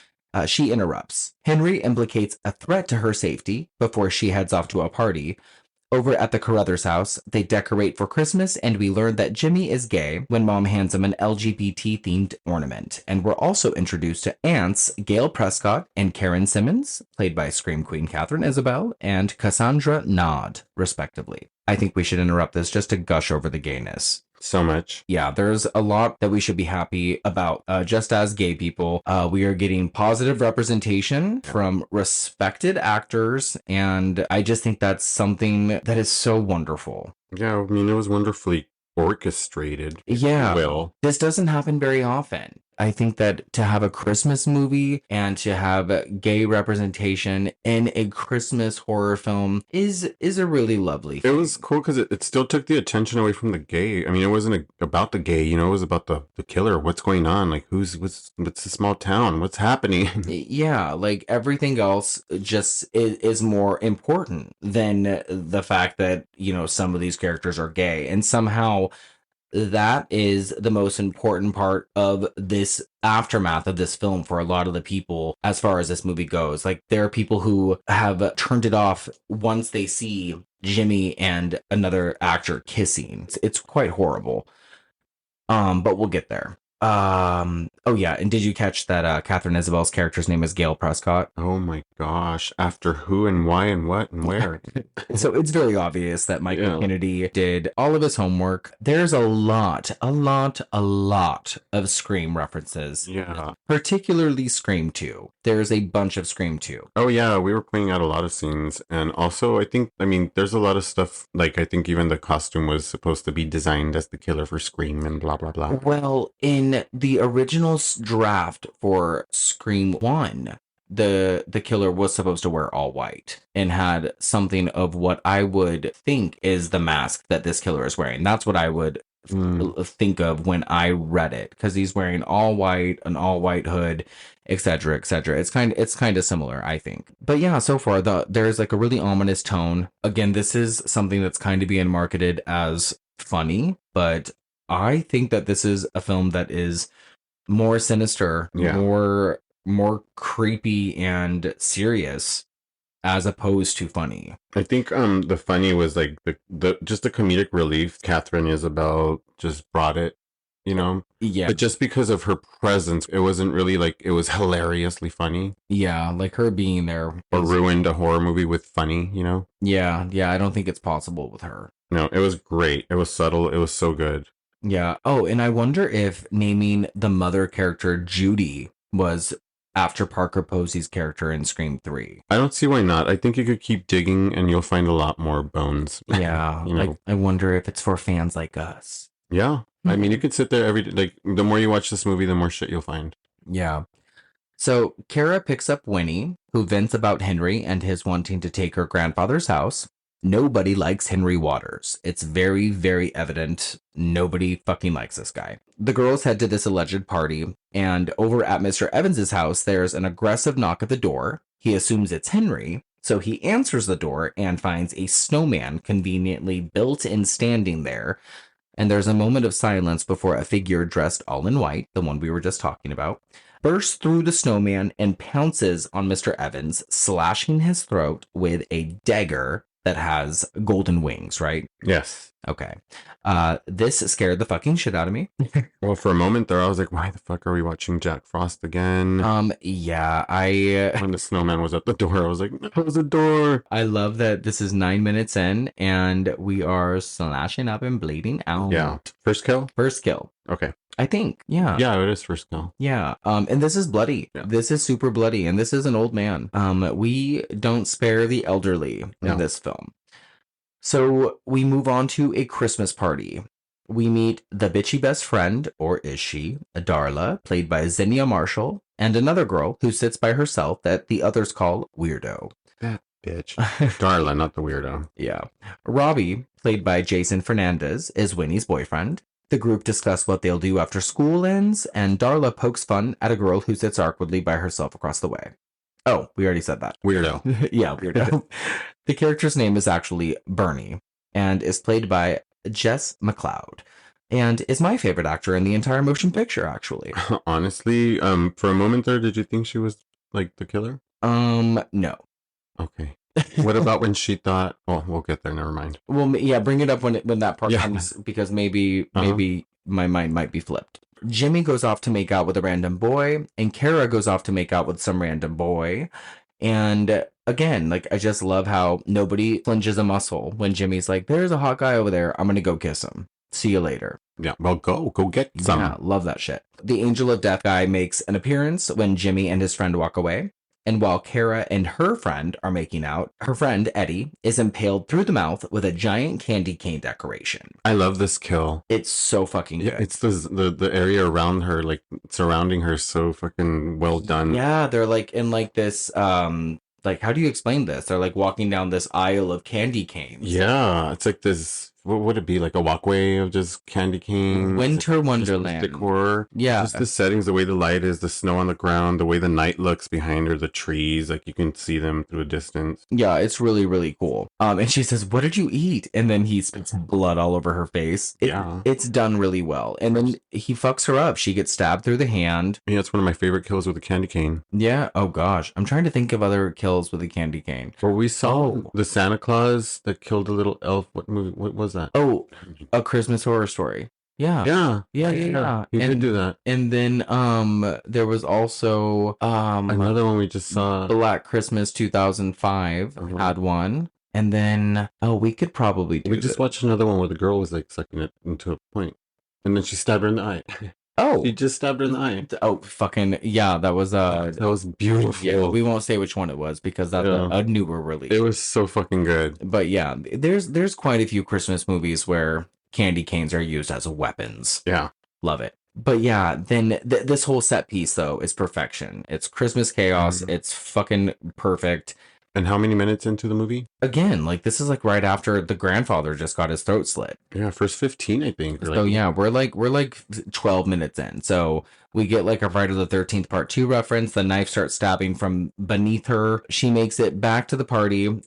She interrupts. Henry implicates a threat to her safety before she heads off to a party. Over at the Carruthers house, they decorate for Christmas, and we learn that Jimmy is gay when Mom hands him an LGBT-themed ornament. And we're also introduced to aunts Gail Prescott and Karen Simmons, played by Scream Queen Catherine Isabel, and Cassandra Nod, respectively. I think we should interrupt this just to gush over the gayness. So much. Yeah, there's a lot that we should be happy about. Just as gay people, we are getting positive representation from respected actors, and I just think that's something that is so wonderful. Yeah, I mean, it was wonderfully orchestrated. Yeah, Will. this doesn't happen very often. I think that to have a Christmas movie and to have gay representation in a Christmas horror film is a really lovely thing. It was cool because it still took the attention away from the gay. I mean, it wasn't about the gay, you know, it was about the killer. What's going on? Like, what's a small town? What's happening? Yeah, like everything else just is more important than the fact that, you know, some of these characters are gay. And somehow that is the most important part of this aftermath of this film for a lot of the people as far as this movie goes. Like, there are people who have turned it off once they see Jimmy and another actor kissing. It's quite horrible. But we'll get there. Oh yeah, and did you catch that Catherine Isabel's character's name is Gail Prescott? Oh my gosh. After who and why and what and where? So it's very obvious that Michael Kennedy did all of his homework. There's a lot of Scream references. Yeah. Particularly Scream 2. There's a bunch of Scream 2. Oh yeah, we were pointing out a lot of scenes. And also, I mean, there's a lot of stuff, like, I think even the costume was supposed to be designed as the killer for Scream and blah, blah, blah. Well, in the original draft for Scream 1, the killer was supposed to wear all white and had something of what I would think is the mask that this killer is wearing. That's what I would think of when I read it, because he's wearing all white, an all white hood, etc., etc. It's kind of similar, I think. But yeah, so far there's like a really ominous tone. Again, this is something that's kind of being marketed as funny, but I think that this is a film that is more sinister, more creepy and serious, as opposed to funny. I think the funny was like the just the comedic relief Catherine Isabel just brought it, you know? Yeah. But just because of her presence, it wasn't really like it was hilariously funny. Yeah, like her being there. Or ruined a horror movie with funny, you know? Yeah, I don't think it's possible with her. No, it was great. It was subtle. It was so good. Yeah. Oh, and I wonder if naming the mother character Judy was after Parker Posey's character in Scream 3. I don't see why not. I think you could keep digging and you'll find a lot more bones. Yeah. You know? Like, I wonder if it's for fans like us. Yeah. I mean, you could sit there every day. Like, the more you watch this movie, the more shit you'll find. Yeah. So Kara picks up Winnie, who vents about Henry and his wanting to take her grandfather's house. Nobody likes Henry Waters. It's very, very evident. Nobody fucking likes this guy. The girls head to this alleged party, and over at Mr. Evans's house, there's an aggressive knock at the door. He assumes it's Henry, so he answers the door and finds a snowman conveniently built and standing there. And there's a moment of silence before a figure dressed all in white, the one we were just talking about, bursts through the snowman and pounces on Mr. Evans, slashing his throat with a dagger that has golden wings, right? Yes. Okay. This scared the fucking shit out of me. Well, for a moment there, I was like, why the fuck are we watching Jack Frost again? Yeah, When the snowman was at the door, I was like, close the door. I love that this is 9 minutes in and we are slashing up and bleeding out. Yeah. First kill? First kill. Okay. I think. Yeah. Yeah, it is first kill. Yeah. And this is bloody. Yeah. This is super bloody. And this is an old man. We don't spare the elderly in this film. So we move on to a Christmas party. We meet the bitchy best friend, or is she, Darla, played by Zinnia Marshall, and another girl who sits by herself that the others call Weirdo. That bitch. Darla, not the weirdo. Yeah. Robbie, played by Jason Fernandez, is Winnie's boyfriend. The group discuss what they'll do after school ends, and Darla pokes fun at a girl who sits awkwardly by herself across the way. Oh, we already said that. Weirdo. Yeah, weirdo. The character's name is actually Bernie, and is played by Jess McLeod, and is my favorite actor in the entire motion picture, actually. Honestly, for a moment there, did you think she was like the killer? No. Okay. What about when she thought? Oh, we'll get there. Never mind. Well, yeah, bring it up when that part Yeah. comes, because maybe my mind might be flipped. Jimmy goes off to make out with a random boy, and Kara goes off to make out with some random boy. And again, like, I just love how nobody flinches a muscle when Jimmy's like, "There's a hot guy over there. I'm gonna go kiss him. See you later." Yeah. Well, go get some. Yeah, love that shit. The Angel of Death guy makes an appearance when Jimmy and his friend walk away. And while Kara and her friend are making out, her friend, Eddie, is impaled through the mouth with a giant candy cane decoration. I love this kill. It's so fucking good. Yeah, it's the area around her, like surrounding her, so fucking well done. Yeah, they're like in like this, like, how do you explain this? They're like walking down this aisle of candy canes. Yeah, it's like this. What would it be, like a walkway of just candy canes? Winter Wonderland. Just decor. Yeah. Just the settings, the way the light is, the snow on the ground, the way the night looks behind her, the trees, like you can see them through a distance. Yeah, it's really, really cool. And she says, "What did you eat?" And then he spits blood all over her face. Yeah. It's done really well. And then he fucks her up. She gets stabbed through the hand. Yeah, it's one of my favorite kills with a candy cane. Yeah. Oh, gosh. I'm trying to think of other kills with a candy cane. Well, we saw the Santa Claus that killed a little elf. What movie? What was that? Oh, A Christmas Horror Story. Yeah. Yeah. He did do that. And then there was also Another one we just saw. Black Christmas 2005 had one. And then we could probably do We just watched another one where the girl was like sucking it into a point, and then she stabbed her in the eye. Oh, She just stabbed her in the eye. oh, fucking yeah, that was That was beautiful. yeah, we won't say which one it was because that's a newer release. It was so fucking good. But yeah, there's quite a few Christmas movies where candy canes are used as weapons. Yeah. Love it. But yeah, then this whole set piece though is perfection. It's Christmas chaos. It's fucking perfect. And how many minutes into the movie? Again, like this is like right after the grandfather just got his throat slit. Yeah, first 15, I think. So yeah, we're like 12 minutes in. So we get like a Friday the 13th part 2 reference. The knife starts stabbing from beneath her. She makes it back to the party.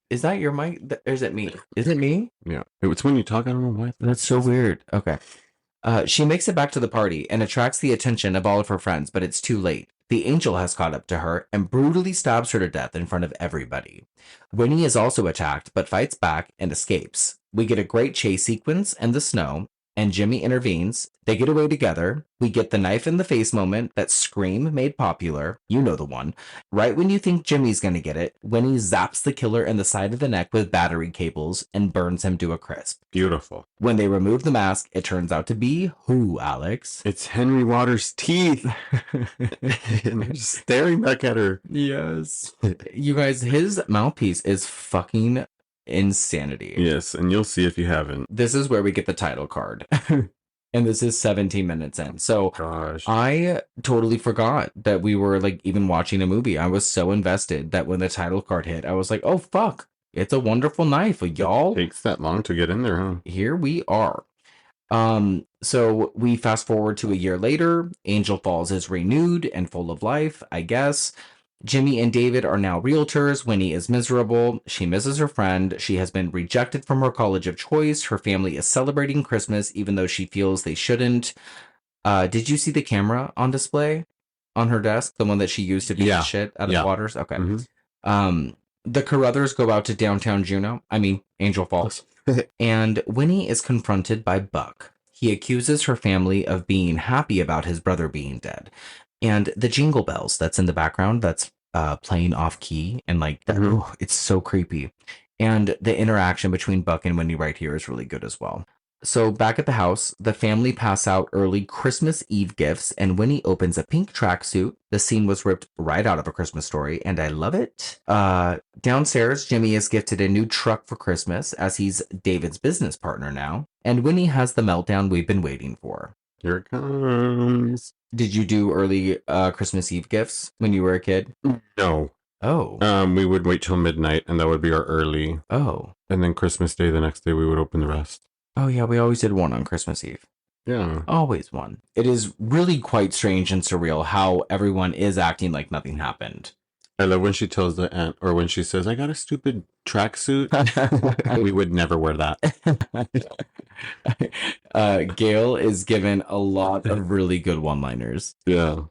Is that your mic? Or is it me? Is it me? Yeah. It's when you talk, I don't know why. That's so weird. Okay. She makes it back to the party and attracts the attention of all of her friends, but it's too late. The angel has caught up to her and brutally stabs her to death in front of everybody. Winnie is also attacked, but fights back and escapes. We get a great chase sequence in the snow, and Jimmy intervenes. They get away together. We get the knife in the face moment that Scream made popular. You know the one. Right when you think Jimmy's gonna get it, Winnie zaps the killer in the side of the neck with battery cables and burns him to a crisp. Beautiful. When they remove the mask, it turns out to be who, Alex? It's Henry Waters' teeth. And they're just staring back at her. Yes. You guys, his mouthpiece is fucking insanity. Yes, and you'll see if you haven't. This is where we get the title card. And this is 17 minutes in. So Gosh. I totally forgot that we were like even watching a movie. I was so invested that when the title card hit, I was like, oh fuck, it's a wonderful knife, y'all. It takes that long to get in there, huh? Here we are. So we fast forward to a year later. Angel Falls is renewed and full of life, I guess. Jimmy and David are now realtors. Winnie is miserable. She misses her friend. She has been rejected from her college of choice. Her family is celebrating Christmas, even though she feels they shouldn't. Did you see the camera on display on her desk? The one that she used to beat the shit out of Waters? Okay. Mm-hmm. The Carruthers go out to downtown Angel Falls. And Winnie is confronted by Buck. He accuses her family of being happy about his brother being dead. And the jingle bells that's in the background that's playing off key and like it's so creepy. And the interaction between Buck and Winnie right here is really good as well. So back at the house, the family pass out early Christmas Eve gifts, and Winnie opens a pink tracksuit. The scene was ripped right out of A Christmas Story, and I love it. Downstairs, Jimmy is gifted a new truck for Christmas, as he's David's business partner now. And Winnie has the meltdown we've been waiting for. Here it comes. Did you do early Christmas Eve gifts when you were a kid? No. Oh. We would wait till midnight, and that would be our early. Oh. And then Christmas Day, the next day, we would open the rest. Oh, yeah, we always did one on Christmas Eve. Yeah. Always one. It is really quite strange and surreal how everyone is acting like nothing happened. I love when she tells the aunt, or when she says, "I got a stupid tracksuit." We would never wear that. Gail is given a lot of really good one-liners. Yeah.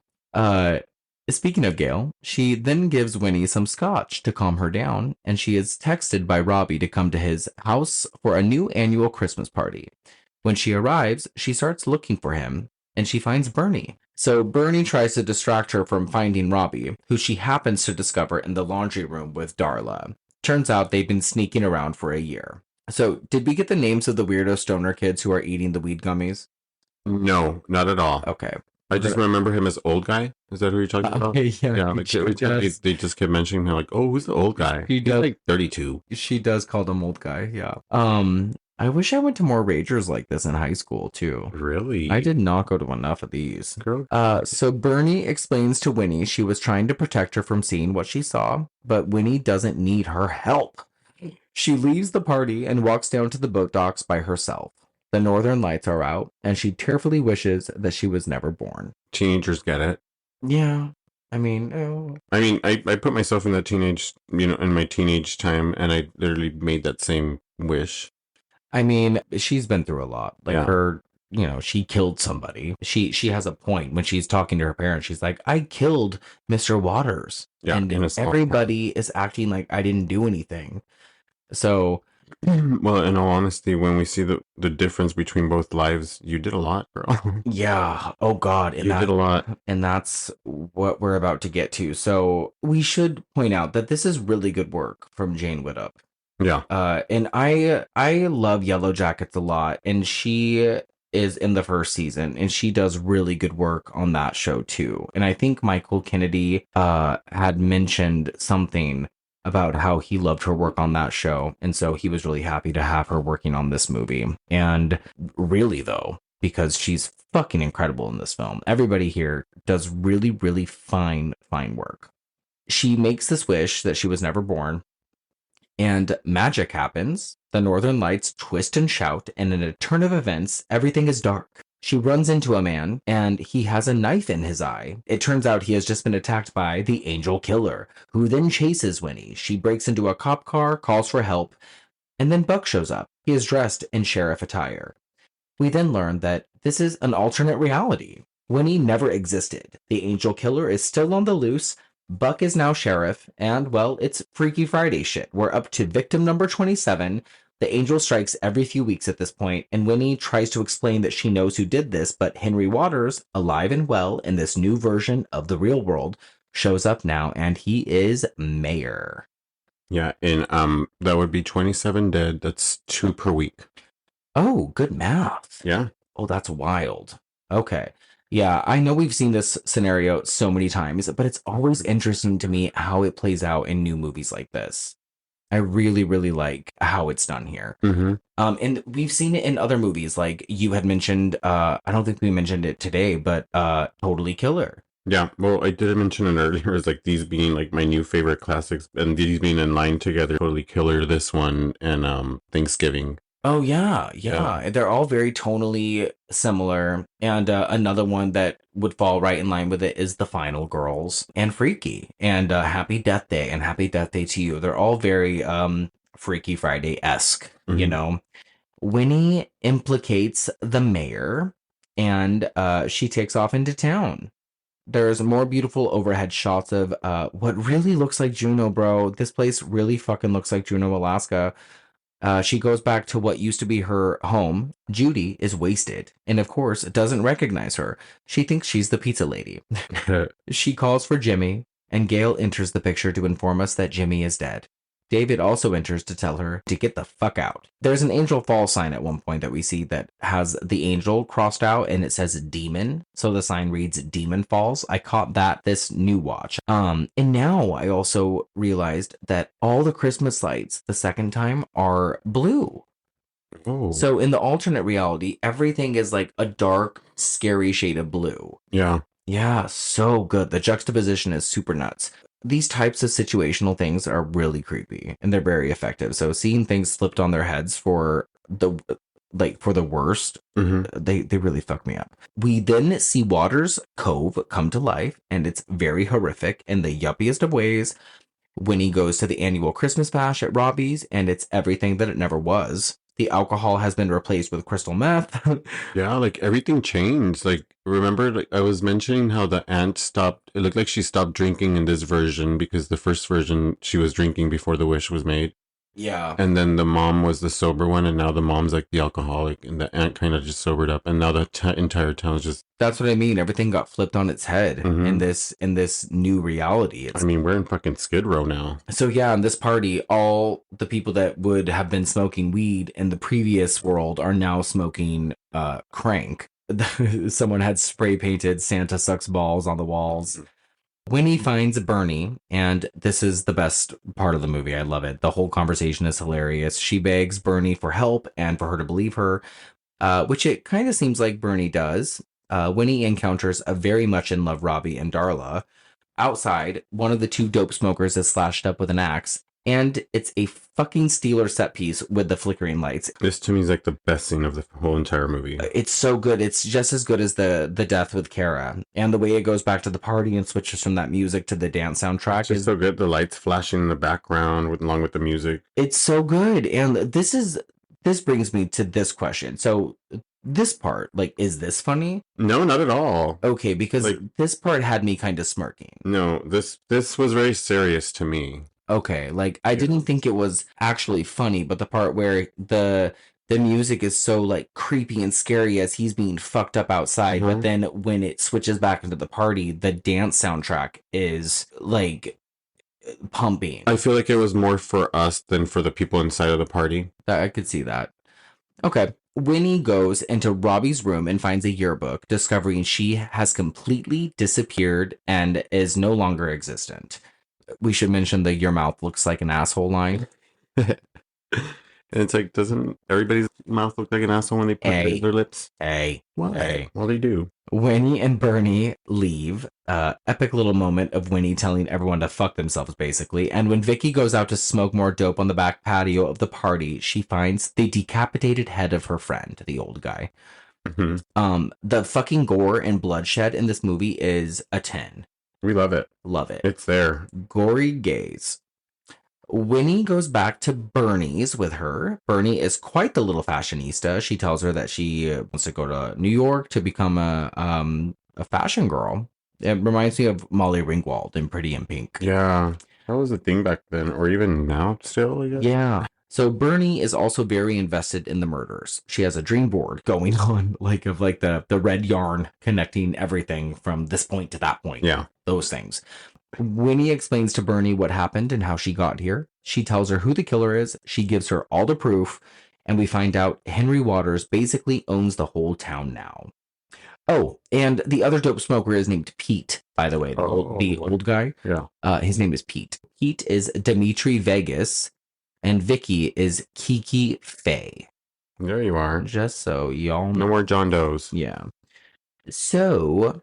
Speaking of Gail, she then gives Winnie some scotch to calm her down, and she is texted by Robbie to come to his house for a new annual Christmas party. When she arrives, she starts looking for him, and she finds Bernie. So Bernie tries to distract her from finding Robbie, who she happens to discover in the laundry room with Darla. Turns out they've been sneaking around for a year. So, did we get the names of the weirdo stoner kids who are eating the weed gummies? No, not at all. Okay. I just remember him as old guy. Is that who you're talking about? Okay, yeah. Yeah, like, they just kept mentioning him, like, "Oh, who's the old guy?" He He's does. like 32. She does call them old guy, yeah. I wish I went to more ragers like this in high school too. Really? I did not go to enough of these. Girl. So Bernie explains to Winnie she was trying to protect her from seeing what she saw, but Winnie doesn't need her help. She leaves the party and walks down to the boat docks by herself. The northern lights are out, and she tearfully wishes that she was never born. Teenagers get it. Yeah. I mean, I put myself in that teenage, in my teenage time, and I literally made that same wish. I mean, she's been through a lot. Like Yeah. her, she killed somebody. She has a point when she's talking to her parents. She's like, I killed Mr. Waters. Yeah, And in a small everybody is acting like I didn't do anything. So, Well, in all honesty, when we see the difference between both lives, you did a lot, girl. yeah. Oh, God. And You did a lot. And that's what we're about to get to. So we should point out that this is really good work from Jane Widdop. Yeah. And I love Yellow Jackets a lot, and she is in the first season, and she does really good work on that show too. And I think Michael Kennedy had mentioned something about how he loved her work on that show, and so he was really happy to have her working on this movie. And really though, because she's fucking incredible in this film. Everybody here does really, really fine work. She makes this wish that she was never born. And magic happens. The northern lights twist and shout, and in a turn of events, everything is dark. She runs into a man, and he has a knife in his eye. It turns out he has just been attacked by the Angel Killer, who then chases Winnie. She breaks into a cop car, calls for help, and then Buck shows up. He is dressed in sheriff attire. We then learn that this is an alternate reality. Winnie never existed. The Angel Killer is still on the loose. Buck is now sheriff, and, well, it's Freaky Friday shit. We're up to victim number 27. The angel strikes every few weeks at this point, and Winnie tries to explain that she knows who did this, but Henry Waters, alive and well in this new version of the real world, shows up now, and he is mayor. Yeah, and that would be 27 dead. That's 2 per week. Oh, good math. Yeah. Oh, that's wild. Okay. Yeah, I know we've seen this scenario so many times, but it's always interesting to me how it plays out in new movies like this. I really, really like how it's done here. Mm-hmm. And we've seen it in other movies, like you had mentioned, I don't think we mentioned it today, but Totally Killer. Yeah, well, I did mention it earlier as like these being like my new favorite classics, and these being in line together. Totally Killer, this one, and Thanksgiving. Oh, yeah. They're all very tonally similar. And another one that would fall right in line with it is The Final Girls and Freaky and Happy Death Day and Happy Death Day to You. They're all very Freaky Friday-esque, you know. Winnie implicates the mayor, and she takes off into town. There's more beautiful overhead shots of what really looks like Juneau, bro. This place really fucking looks like Juneau, Alaska. She goes back to what used to be her home. Judy is wasted and, of course, doesn't recognize her. She thinks she's the pizza lady. She calls for Jimmy, and Gail enters the picture to inform us that Jimmy is dead. David also enters to tell her to get the fuck out. There's an Angel Falls sign at one point that we see that has the angel crossed out and it says demon. So the sign reads Demon Falls. I caught that this new watch. And now I also realized that all the Christmas lights the second time are blue. Oh. So in the alternate reality, everything is like a dark, scary shade of blue. Yeah. Yeah, so good. The juxtaposition is super nuts. These types of situational things are really creepy and they're very effective. So seeing things flipped on their heads for the like for the worst. Mm-hmm. They really fuck me up. We then see Waters Cove come to life, and it's very horrific in the yuppiest of ways. Winnie goes to the annual Christmas bash at Robbie's, and it's everything that it never was. The alcohol has been replaced with crystal meth. Yeah, like everything changed. Like, remember, like I was mentioning how the aunt stopped. It looked like she stopped drinking in this version because the first version she was drinking before the wish was made. Yeah. And then the mom was the sober one, and now the mom's like the alcoholic, and the aunt kind of just sobered up, and now the entire town's just. That's what I mean. Everything got flipped on its head Mhm. in this new reality. I mean, we're in fucking Skid Row now. So yeah, in this party, all the people that would have been smoking weed in the previous world are now smoking crank. Someone had spray painted Santa sucks balls on the walls. Winnie finds Bernie, and this is the best part of the movie. I love it. The whole conversation is hilarious. She begs Bernie for help and for her to believe her, which it kind of seems like Bernie does. Winnie encounters a very much in love Robbie and Darla. Outside, one of the two dope smokers is slashed up with an axe, and it's a fucking Steeler set piece with the flickering lights. This to me is like the best scene of the whole entire movie. It's so good. It's just as good as the death with Kara, and the way it goes back to the party and switches from that music to the dance soundtrack It's just so good. The lights flashing in the background along with the music. It's so good. And this brings me to this question. So this part, like, is this funny? No, not at all. Okay, because Like- this part had me kind of smirking. No, this was very serious to me. Okay, like I didn't think it was actually funny, but the part where the music is so like creepy and scary as he's being fucked up outside, but Mhm. then when it switches back into the party, the dance soundtrack is like pumping. I feel like it was more for us than for the people inside of the party. I could see that. Okay. Winnie goes into Robbie's room and finds a yearbook, discovering she has completely disappeared and is no longer existent. We should mention the "your mouth looks like an asshole" line. And it's like, doesn't everybody's mouth look like an asshole when they put Hey. their lips? Hey. Why? Hey. Well, they do. Winnie and Bernie leave. Epic little moment of Winnie telling everyone to fuck themselves, basically. And when Vicky goes out to smoke more dope on the back patio of the party, she finds the decapitated head of her friend, the old guy. Mhm. The fucking gore and bloodshed in this movie is a 10. We love it. Love it. It's there. Gory Gays. Winnie goes back to Bernie's with her. Bernie is quite the little fashionista. She tells her that she wants to go to New York to become a fashion girl. It reminds me of Molly Ringwald in Pretty in Pink. Yeah. That was a thing back then, or even now still, I guess. Yeah. So Bernie is also very invested in the murders. She has a dream board going on, like of like the red yarn connecting everything from this point to that point. Yeah. Those things. Winnie explains to Bernie what happened and how she got here. She tells her who the killer is. She gives her all the proof. And we find out Henry Waters basically owns the whole town now. Oh, and the other dope smoker is named Pete, by the way. The old guy. Yeah. His name is Pete. Pete is Dimitri Vegas. And Vicky is Kiki Faye. There you are. Just so y'all know. No more John Does. Yeah. So,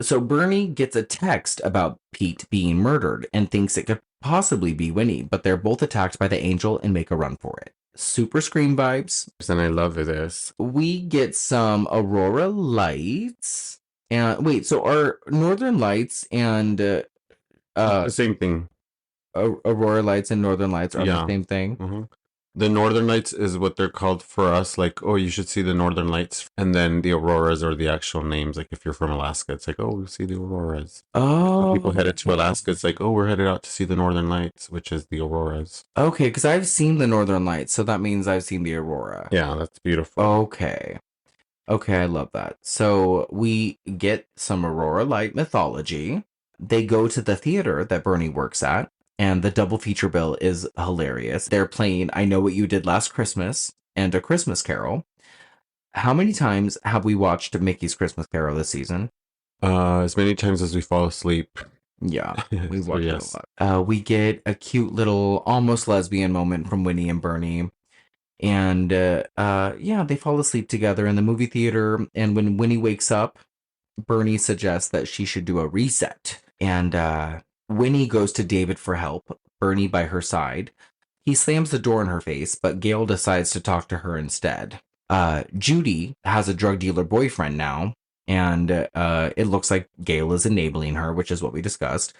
so Bernie gets a text about Pete being murdered and thinks it could possibly be Winnie, but they're both attacked by the angel and make a run for it. Super Scream vibes. And I love this. We get some Aurora lights. And wait, so are Northern Lights and The same thing. Aurora Lights and Northern Lights are Yeah. the same thing? Mm-hmm. The Northern Lights is what they're called for us. Like, oh, you should see the Northern Lights. And then the Auroras are the actual names. Like, if you're from Alaska, it's like, oh, we'll see the Auroras. Oh. People headed to Alaska, it's like, oh, we're headed out to see the Northern Lights, which is the Auroras. Okay, because I've seen the Northern Lights, so that means I've seen the Aurora. Yeah, that's beautiful. Okay. Okay, I love that. So we get some Aurora Light mythology. They go to the theater that Bernie works at, and the double feature bill is hilarious. They're playing I Know What You Did Last Christmas and A Christmas Carol. How many times have we watched Mickey's Christmas Carol this season? As many times as we fall asleep. Yeah, we So, watched yes. it a lot. We get a cute little almost lesbian moment from Winnie and Bernie. And yeah, they fall asleep together in the movie theater. And when Winnie wakes up, Bernie suggests that she should do a reset. And Winnie goes to David for help, Bernie by her side. He slams the door in her face, but Gail decides to talk to her instead. Judy has a drug dealer boyfriend now, and it looks like Gail is enabling her, which is what we discussed.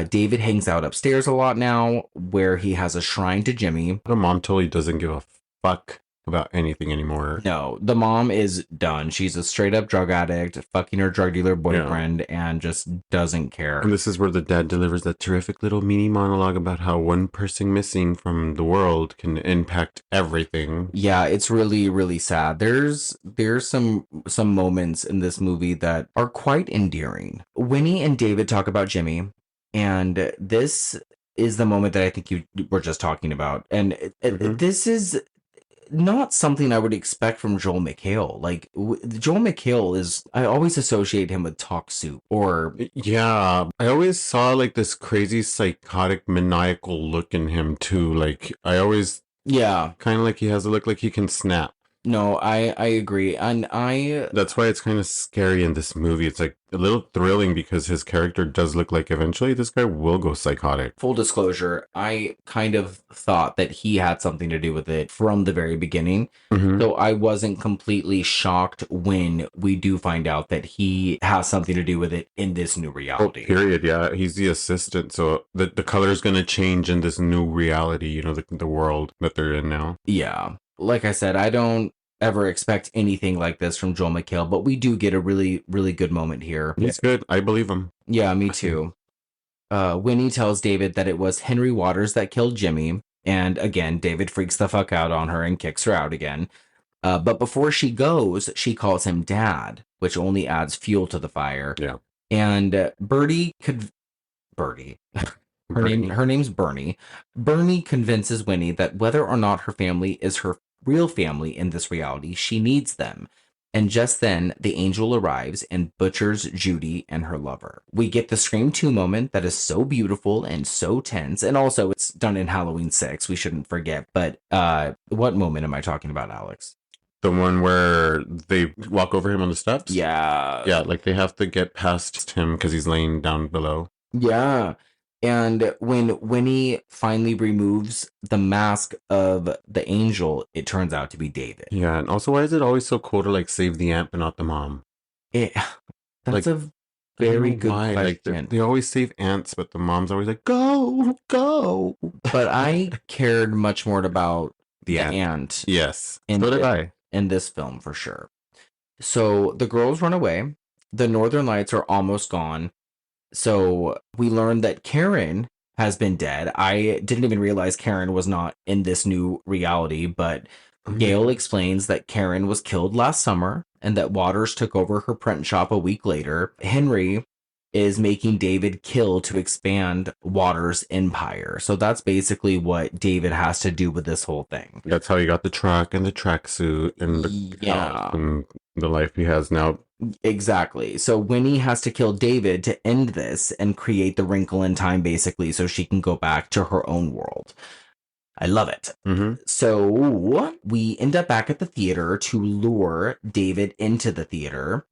David hangs out upstairs a lot now, where he has a shrine to Jimmy. The mom totally doesn't give a fuck about anything anymore. No, the mom is done. She's a straight up drug addict, fucking her drug dealer boyfriend, and just doesn't care. And this is where the dad delivers that terrific little mini monologue about how one person missing from the world can impact everything. Yeah, it's really, really sad. There's some moments in this movie that are quite endearing. Winnie and David talk about Jimmy, and this is the moment that I think you were just talking about. And this is not something I would expect from Joel McHale. Like, Joel McHale is, I always associate him with Talk Soup or... Yeah, I always saw like this crazy psychotic maniacal look in him too. Like, I always... Yeah. Kind of like he has a look like he can snap. No, I agree. And that's why it's kind of scary in this movie. It's like a little thrilling because his character does look like eventually this guy will go psychotic. Full disclosure, I kind of thought that he had something to do with it from the very beginning. Mm-hmm. So I wasn't completely shocked when we do find out that he has something to do with it in this new reality. Oh, period. Yeah, he's the assistant. So the color is going to change in this new reality, you know, the world that they're in now. Yeah. Like I said, I don't ever expect anything like this from Joel McHale, but we do get a really, really good moment here. He's good. I believe him. Yeah, me too. Winnie tells David that it was Henry Waters that killed Jimmy. And again, David freaks the fuck out on her and kicks her out again. But before she goes, she calls him Dad, which only adds fuel to the fire. Yeah. And Bertie. Her name's Bernie. Bernie convinces Winnie that whether or not her family is her real family in this reality, she needs them. And just then, the angel arrives and butchers Judy and her lover. We get the Scream 2 moment that is so beautiful and so tense. And also, it's done in Halloween 6. We shouldn't forget. But what moment am I talking about, Alex? The one where they walk over him on the steps? Yeah. Yeah, like they have to get past him because he's laying down below. Yeah. And when Winnie finally removes the mask of the angel, it turns out to be David. Yeah, and also, why is it always so cool to like save the aunt but not the mom? That's like, a very good question. Like, they always save aunts, but the mom's always like, go. But I cared much more about the aunt. Yes, so did I. In this film, for sure. So the girls run away. The Northern Lights are almost gone. So we learned that Karen has been dead. I didn't even realize Karen was not in this new reality, but Gail explains that Karen was killed last summer and that Waters took over her print shop a week later. Henry is making David kill to expand Waters' empire. So that's basically what David has to do with this whole thing. That's how he got the truck and the tracksuit and the house and the life he has now. Exactly. So Winnie has to kill David to end this and create the wrinkle in time, basically, so she can go back to her own world. I love it. Mm-hmm. So we end up back at the theater to lure David into the theater.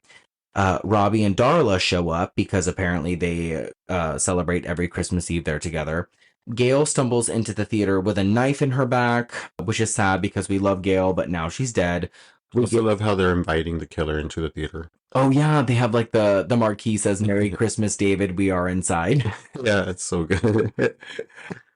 Robbie and Darla show up because apparently they celebrate every Christmas Eve there together. Gail stumbles into the theater with a knife in her back, which is sad because we love Gail, but now she's dead. I also love how they're inviting the killer into the theater. Oh, yeah. They have like the marquee says, Merry Christmas, David. We are inside. Yeah, it's so good.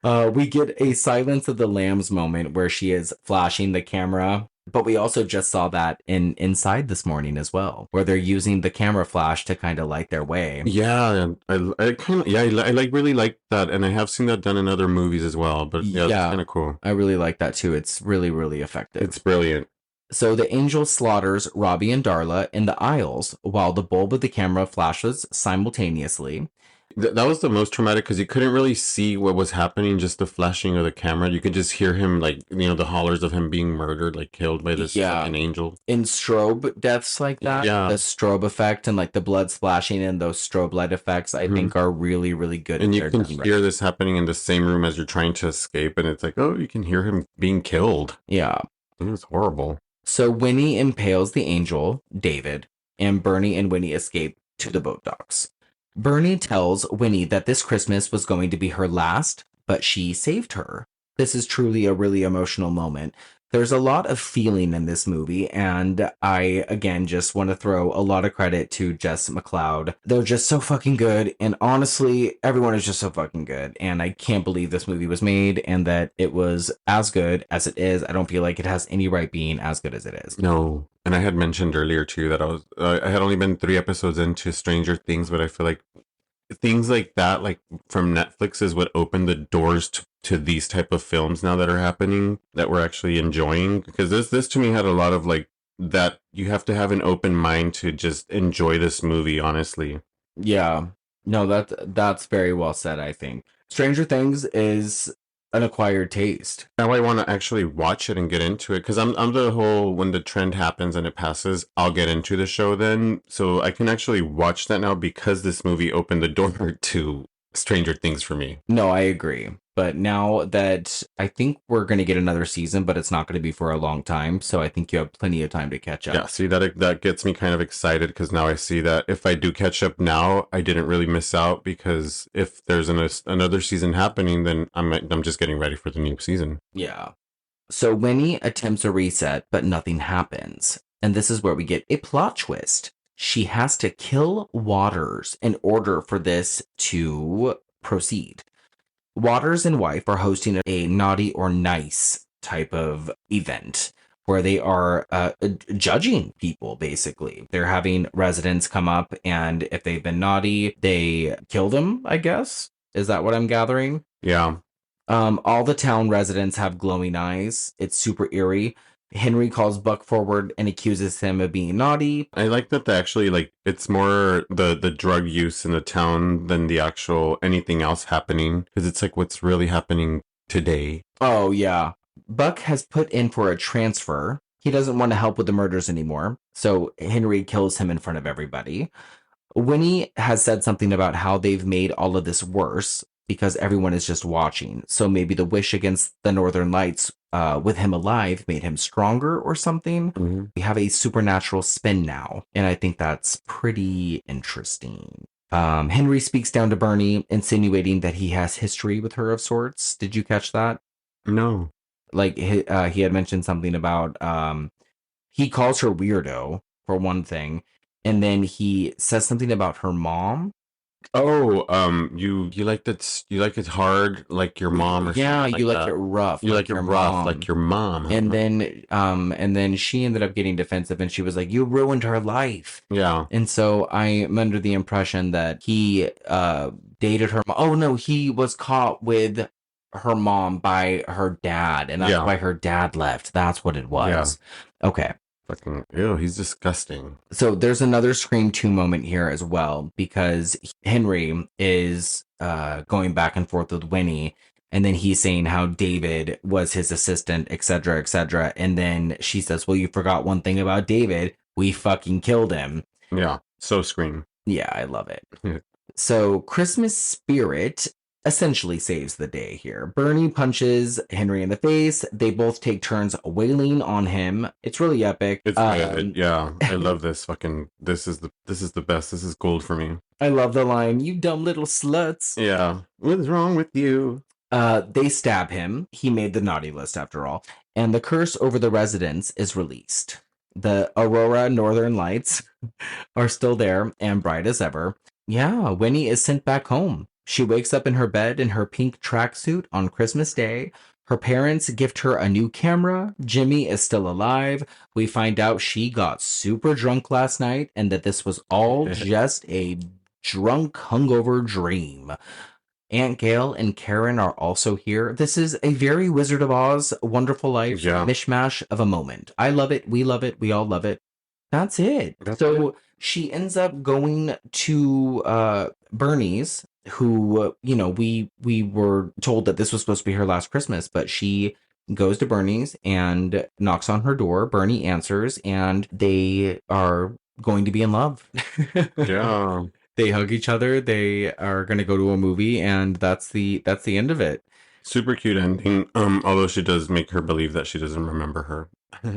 We get a Silence of the Lambs moment where she is flashing the camera. But we also just saw that inside this morning as well, where they're using the camera flash to kind of light their way. Yeah, I kind of I like really like that, and I have seen that done in other movies as well. But yeah, it's kind of cool. I really like that too. It's really, really effective. It's brilliant. So the angel slaughters Robbie and Darla in the aisles while the bulb of the camera flashes simultaneously. That was the most traumatic because you couldn't really see what was happening, just the flashing of the camera. You could just hear him, like, you know, the hollers of him being murdered, like killed by this fucking angel. In strobe deaths like that, the strobe effect and like the blood splashing and those strobe light effects, I think are really, really good. And you can hear this happening in the same room as you're trying to escape. And it's like, oh, you can hear him being killed. Yeah. It was horrible. So Winnie impales the angel, David, and Bernie and Winnie escape to the boat docks. Bernie tells Winnie that this Christmas was going to be her last, but she saved her. This is truly a really emotional moment. There's a lot of feeling in this movie, and I, again, just want to throw a lot of credit to Jess McLeod. They're just so fucking good, and honestly, everyone is just so fucking good, and I can't believe this movie was made, and that it was as good as it is. I don't feel like it has any right being as good as it is. No. And I had mentioned earlier, too, that I had only been 3 episodes into Stranger Things, but I feel like things like that, like from Netflix, is what opened the doors to these type of films now that are happening that we're actually enjoying. Because this to me had a lot of like that you have to have an open mind to just enjoy this movie, honestly. Yeah. No, that's very well said, I think. Stranger Things is an acquired taste. Now I want to actually watch it and get into it, because I'm the whole, when the trend happens and it passes, I'll get into the show then. So I can actually watch that now because this movie opened the door to Stranger Things for me. No, I agree. But now that I think we're going to get another season, but it's not going to be for a long time. So I think you have plenty of time to catch up. Yeah, see, that gets me kind of excited, because now I see that if I do catch up now, I didn't really miss out, because if there's another season happening, then I'm just getting ready for the new season. Yeah. So Winnie attempts a reset, but nothing happens. And this is where we get a plot twist. She has to kill Waters in order for this to proceed. Waters and wife are hosting a naughty or nice type of event where they are judging people, basically. They're having residents come up, and if they've been naughty, they kill them, I guess. Is that what I'm gathering? Yeah. All the town residents have glowing eyes. It's super eerie. Henry calls Buck forward and accuses him of being naughty. I like that they actually, like, it's more the drug use in the town than the actual anything else happening, because it's like what's really happening today. Oh, yeah. Buck has put in for a transfer. He doesn't want to help with the murders anymore, so Henry kills him in front of everybody. Winnie has said something about how they've made all of this worse because everyone is just watching. So maybe the wish against the Northern Lights with him alive made him stronger or something. Mm-hmm. We have a supernatural spin now, and I think that's pretty interesting. Henry speaks down to Bernie, insinuating that he has history with her of sorts. Did you catch that? No. Like he had mentioned something about he calls her weirdo for one thing, and then he says something about her mom. Oh, you like that? You like it hard, like your mom, or yeah, something you like that. it rough. You like it your rough, mom. like your mom. And then she ended up getting defensive, and she was like, "You ruined her life." Yeah. And so I'm under the impression that he dated her mom. Oh no, he was caught with her mom by her dad, and that's why her dad left. That's what it was. Yeah. Okay. Fucking ew, he's disgusting. So there's another Scream 2 moment here as well, because Henry is going back and forth with Winnie, and then he's saying how David was his assistant, etc., etc. And then she says, well, you forgot one thing about David. We fucking killed him. Yeah, so Scream. Yeah, I love it. So Christmas Spirit essentially saves the day here. Bernie punches Henry in the face. They both take turns wailing on him. It's really epic. It's good. Yeah, I love this. Fucking this is the best. This is gold for me. I love the line, "You dumb little sluts." Yeah. What's wrong with you? They stab him. He made the naughty list after all. And the curse over the residents is released. The Aurora Northern Lights are still there and bright as ever. Yeah, Winnie is sent back home. She wakes up in her bed in her pink tracksuit on Christmas Day. Her parents gift her a new camera. Jimmy is still alive. We find out she got super drunk last night and that this was all just a drunk, hungover dream. Aunt Gail and Karen are also here. This is a very Wizard of Oz, Wonderful Life mishmash of a moment. I love it. We love it. We all love it. That's it. She ends up going to Bernie's, who, we were told that this was supposed to be her last Christmas, but she goes to Bernie's and knocks on her door. Bernie answers, and they are going to be in love. Yeah. They hug each other. They are going to go to a movie, and that's the end of it. Super cute ending. Although she does make her believe that she doesn't remember her.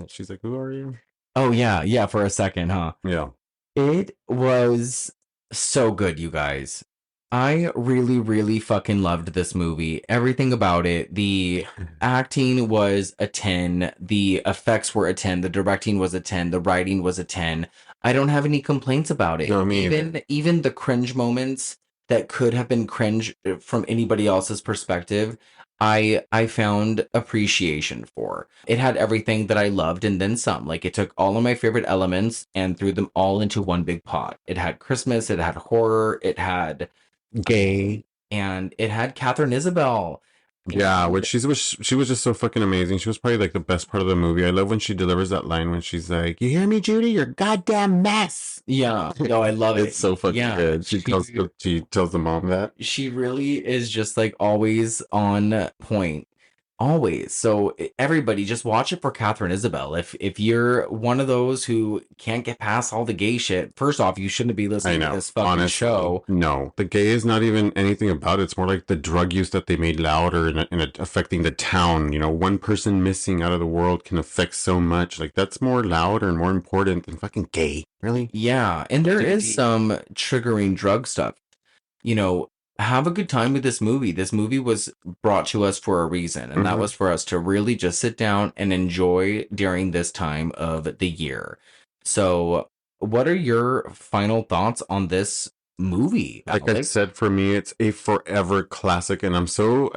She's like, "Who are you?" Oh yeah, for a second, huh? Yeah. It was so good, you guys. I really, really fucking loved this movie. Everything about it. The acting was a 10. The effects were a 10. The directing was a 10. The writing was a 10. I don't have any complaints about it. No, me either. Even the cringe moments that could have been cringe from anybody else's perspective, I found appreciation for. It had everything that I loved and then some. Like it took all of my favorite elements and threw them all into one big pot. It had Christmas, it had horror, it had gay, and it had Catherine Isabel. Yeah, And which she was just so fucking amazing. She was probably like the best part of the movie. I love when she delivers that line when she's like, "You hear me, Judy? You're a goddamn mess." yeah, no, I love it. It's so fucking Yeah, good. She tells the mom that. she really is just like always on point. Always. So everybody just watch it for Catherine Isabel. If you're one of those who can't get past all the gay shit, first off, you shouldn't be I listening to know. this fucking Honestly, show. no, the gay is not even anything about it. It's more like the drug use that they made louder and affecting the town. You know, one person missing out of the world can affect so much. Like that's more louder and more important than fucking gay. Really? Yeah, and there is Dude. some triggering drug stuff. You know, have a good time with this movie. This movie was brought to us for a reason, and that Mhm. was for us to really just sit down and enjoy during this time of the year. So, what are your final thoughts on this movie, Like I Alex? said, for me, it's a forever classic, and I'm so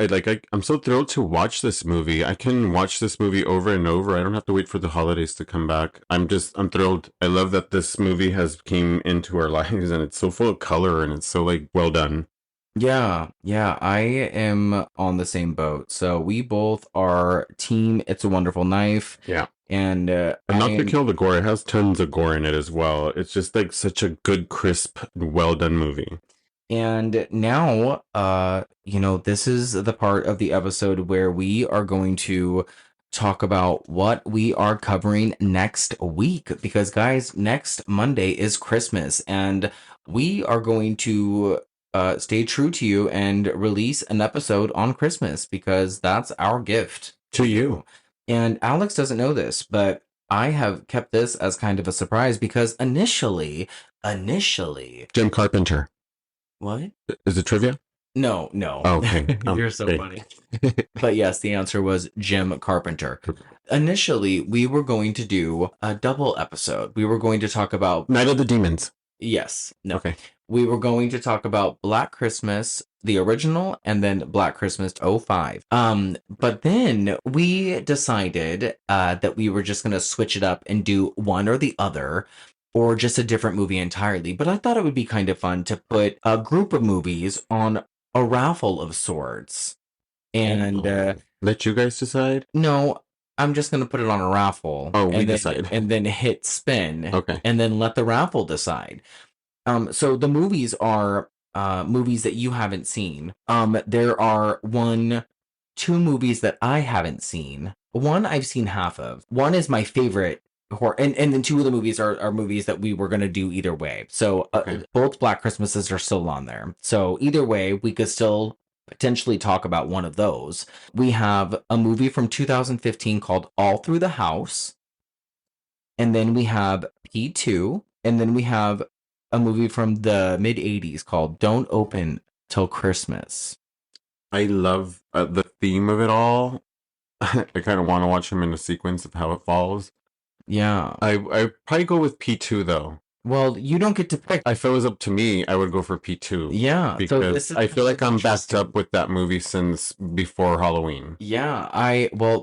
thrilled to watch this movie. I can watch this movie over and over. I don't have to wait for the holidays to come back. I'm thrilled. I love that this movie has came into our lives, and it's so full of color, and it's so like well done. Yeah, I am on the same boat. So we both are team It's a Wonderful Knife, Yeah. and And not I to am, kill the gore, it has tons of gore in it as well. It's just like such a good, crisp, well done movie. and now, this is the part of the episode where we are going to talk about what we are covering next week. Because, guys, next Monday is Christmas, and we are going to stay true to you and release an episode on Christmas because that's our gift To you. And Alex doesn't know this, but I have kept this as kind of a surprise because initially, Jim Carpenter. what? Is it trivia? No. Oh, okay. You're so okay. funny. But yes, the answer was Jim Carpenter. Initially, we were going to do a double episode. We were going to talk about, Night of the Demons. yes, no. Okay. We were going to talk about Black Christmas, the original, and then Black Christmas '05. But then we decided that we were just going to switch it up and do one or the other, or just a different movie entirely. But I thought it would be kind of fun to put a group of movies on a raffle of sorts. And Let you guys decide. no, I'm just going to put it on a raffle. Oh, we and then, decide. And then hit spin. Okay. And then let the raffle decide. So the movies are movies that you haven't seen. There are two movies that I haven't seen. One I've seen half of. One is my favorite horror, and then two of the movies are movies that we were gonna do either way. So Okay. both Black Christmases are still on there. So either way, we could still potentially talk about one of those. We have a movie from 2015 called All Through the House, and then we have P2, and then we have a movie from the mid 80s called Don't Open Till Christmas. I love the theme of it all. I kind of want to watch them in a sequence of how it falls. Yeah. I probably go with P2 though. Well, you don't get to pick. If it was up to me, I would go for P2. Yeah. Because So this is I feel like I'm backed interesting. up with that movie since before Halloween. Yeah.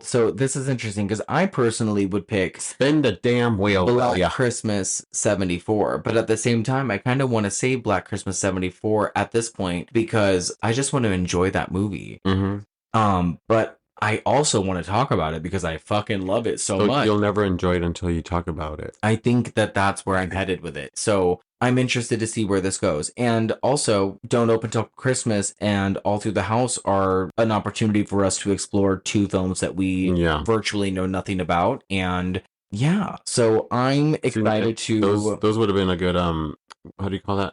So this is interesting because I personally would pick Spin the damn wheel. Black Yeah. Christmas 74. But at the same time, I kind of want to say Black Christmas 74 at this point because I just want to enjoy that movie. Mm-hmm. But I also want to talk about it because I fucking love it so much. You'll never enjoy it until you talk about it. I think that that's where I'm headed with it. So I'm interested to see where this goes. And also, Don't Open Till Christmas and All Through the House are an opportunity for us to explore two films that we Yeah. virtually know nothing about. And yeah, so I'm excited to Those would have been a good how do you call that?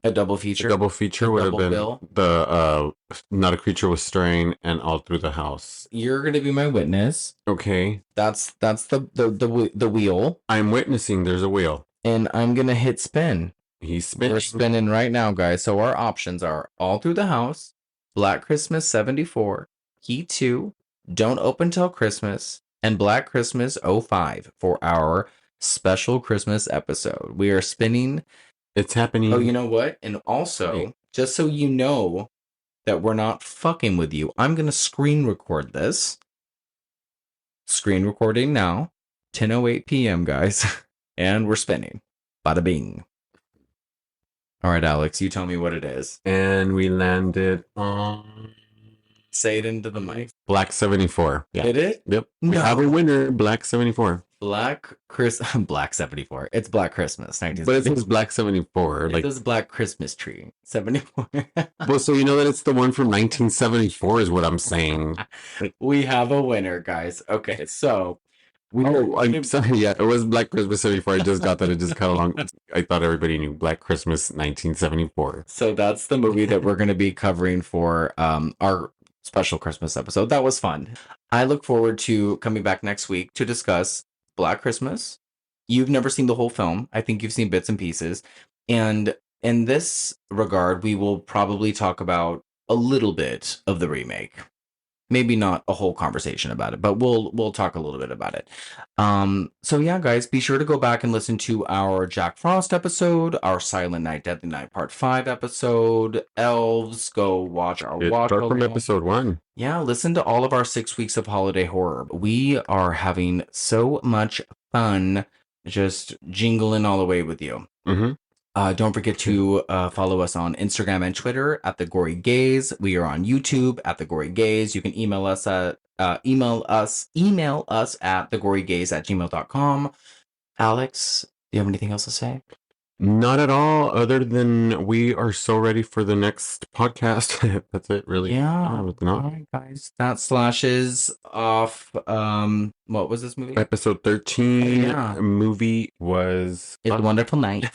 a double feature. A double feature A would have double been bill. the Not a Creature Was Stirring and All Through the House. You're gonna be my witness. Okay. That's the wheel, I'm witnessing there's a wheel. and I'm gonna hit spin. He's We're spinning. spinning right now, guys. So our options are All Through the House, Black Christmas 74, Heat 2, Don't Open Till Christmas, and Black Christmas 05 for our special Christmas episode. We are spinning. It's happening. Oh, you know what? And also, just so you know that we're not fucking with you, I'm going to screen record this. Screen recording now, 10:08 p.m., guys. And we're spinning. Bada bing. All right, Alex, you tell me what it is. And we landed on Say it into the mic. Black 74. Yeah. Did it? Yep. We No. have a winner, Black 74. Black 74. It's Black Christmas. But it says Black 74. It Like, says Black Christmas tree. 74. well, so you know that it's the one from 1974 is what I'm saying. We have a winner, guys. Okay, so I'm sorry. Yeah, it was Black Christmas 74. I just got that. It just cut along. I thought everybody knew Black Christmas 1974. So that's the movie that we're going to be covering for our special Christmas episode. That was fun. I look forward to coming back next week to discuss Black Christmas. You've never seen the whole film. I think you've seen bits and pieces. And in this regard, we will probably talk about a little bit of the remake. Maybe not a whole conversation about it, but we'll talk a little bit about it. So yeah, guys, be sure to go back and listen to our Jack Frost episode, our Silent Night, Deadly Night Part 5 episode, Elves. Go watch our watch Start from along. episode 1. Yeah, listen to all of our 6 weeks of holiday horror. We are having so much fun just jingling all the way with you. Mm-hmm. Don't forget to follow us on Instagram and Twitter at the Gory Gays. We are on YouTube at the Gory Gays. You can email us at email us at thegorygays@gmail.com. Alex, do you have anything else to say? Not at all, other than we are so ready for the next podcast. That's it, really. Yeah. All right, guys. That slashes off. What was this movie? Episode 13 Yeah. movie was It's a Wonderful Night.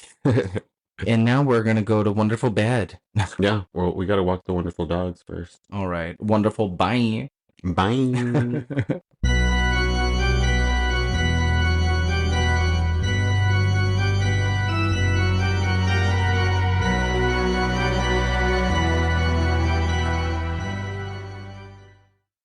And now we're going to go to Wonderful Bed. Yeah, well, we got to walk the wonderful dogs first. All right. Wonderful. Bye. Bye.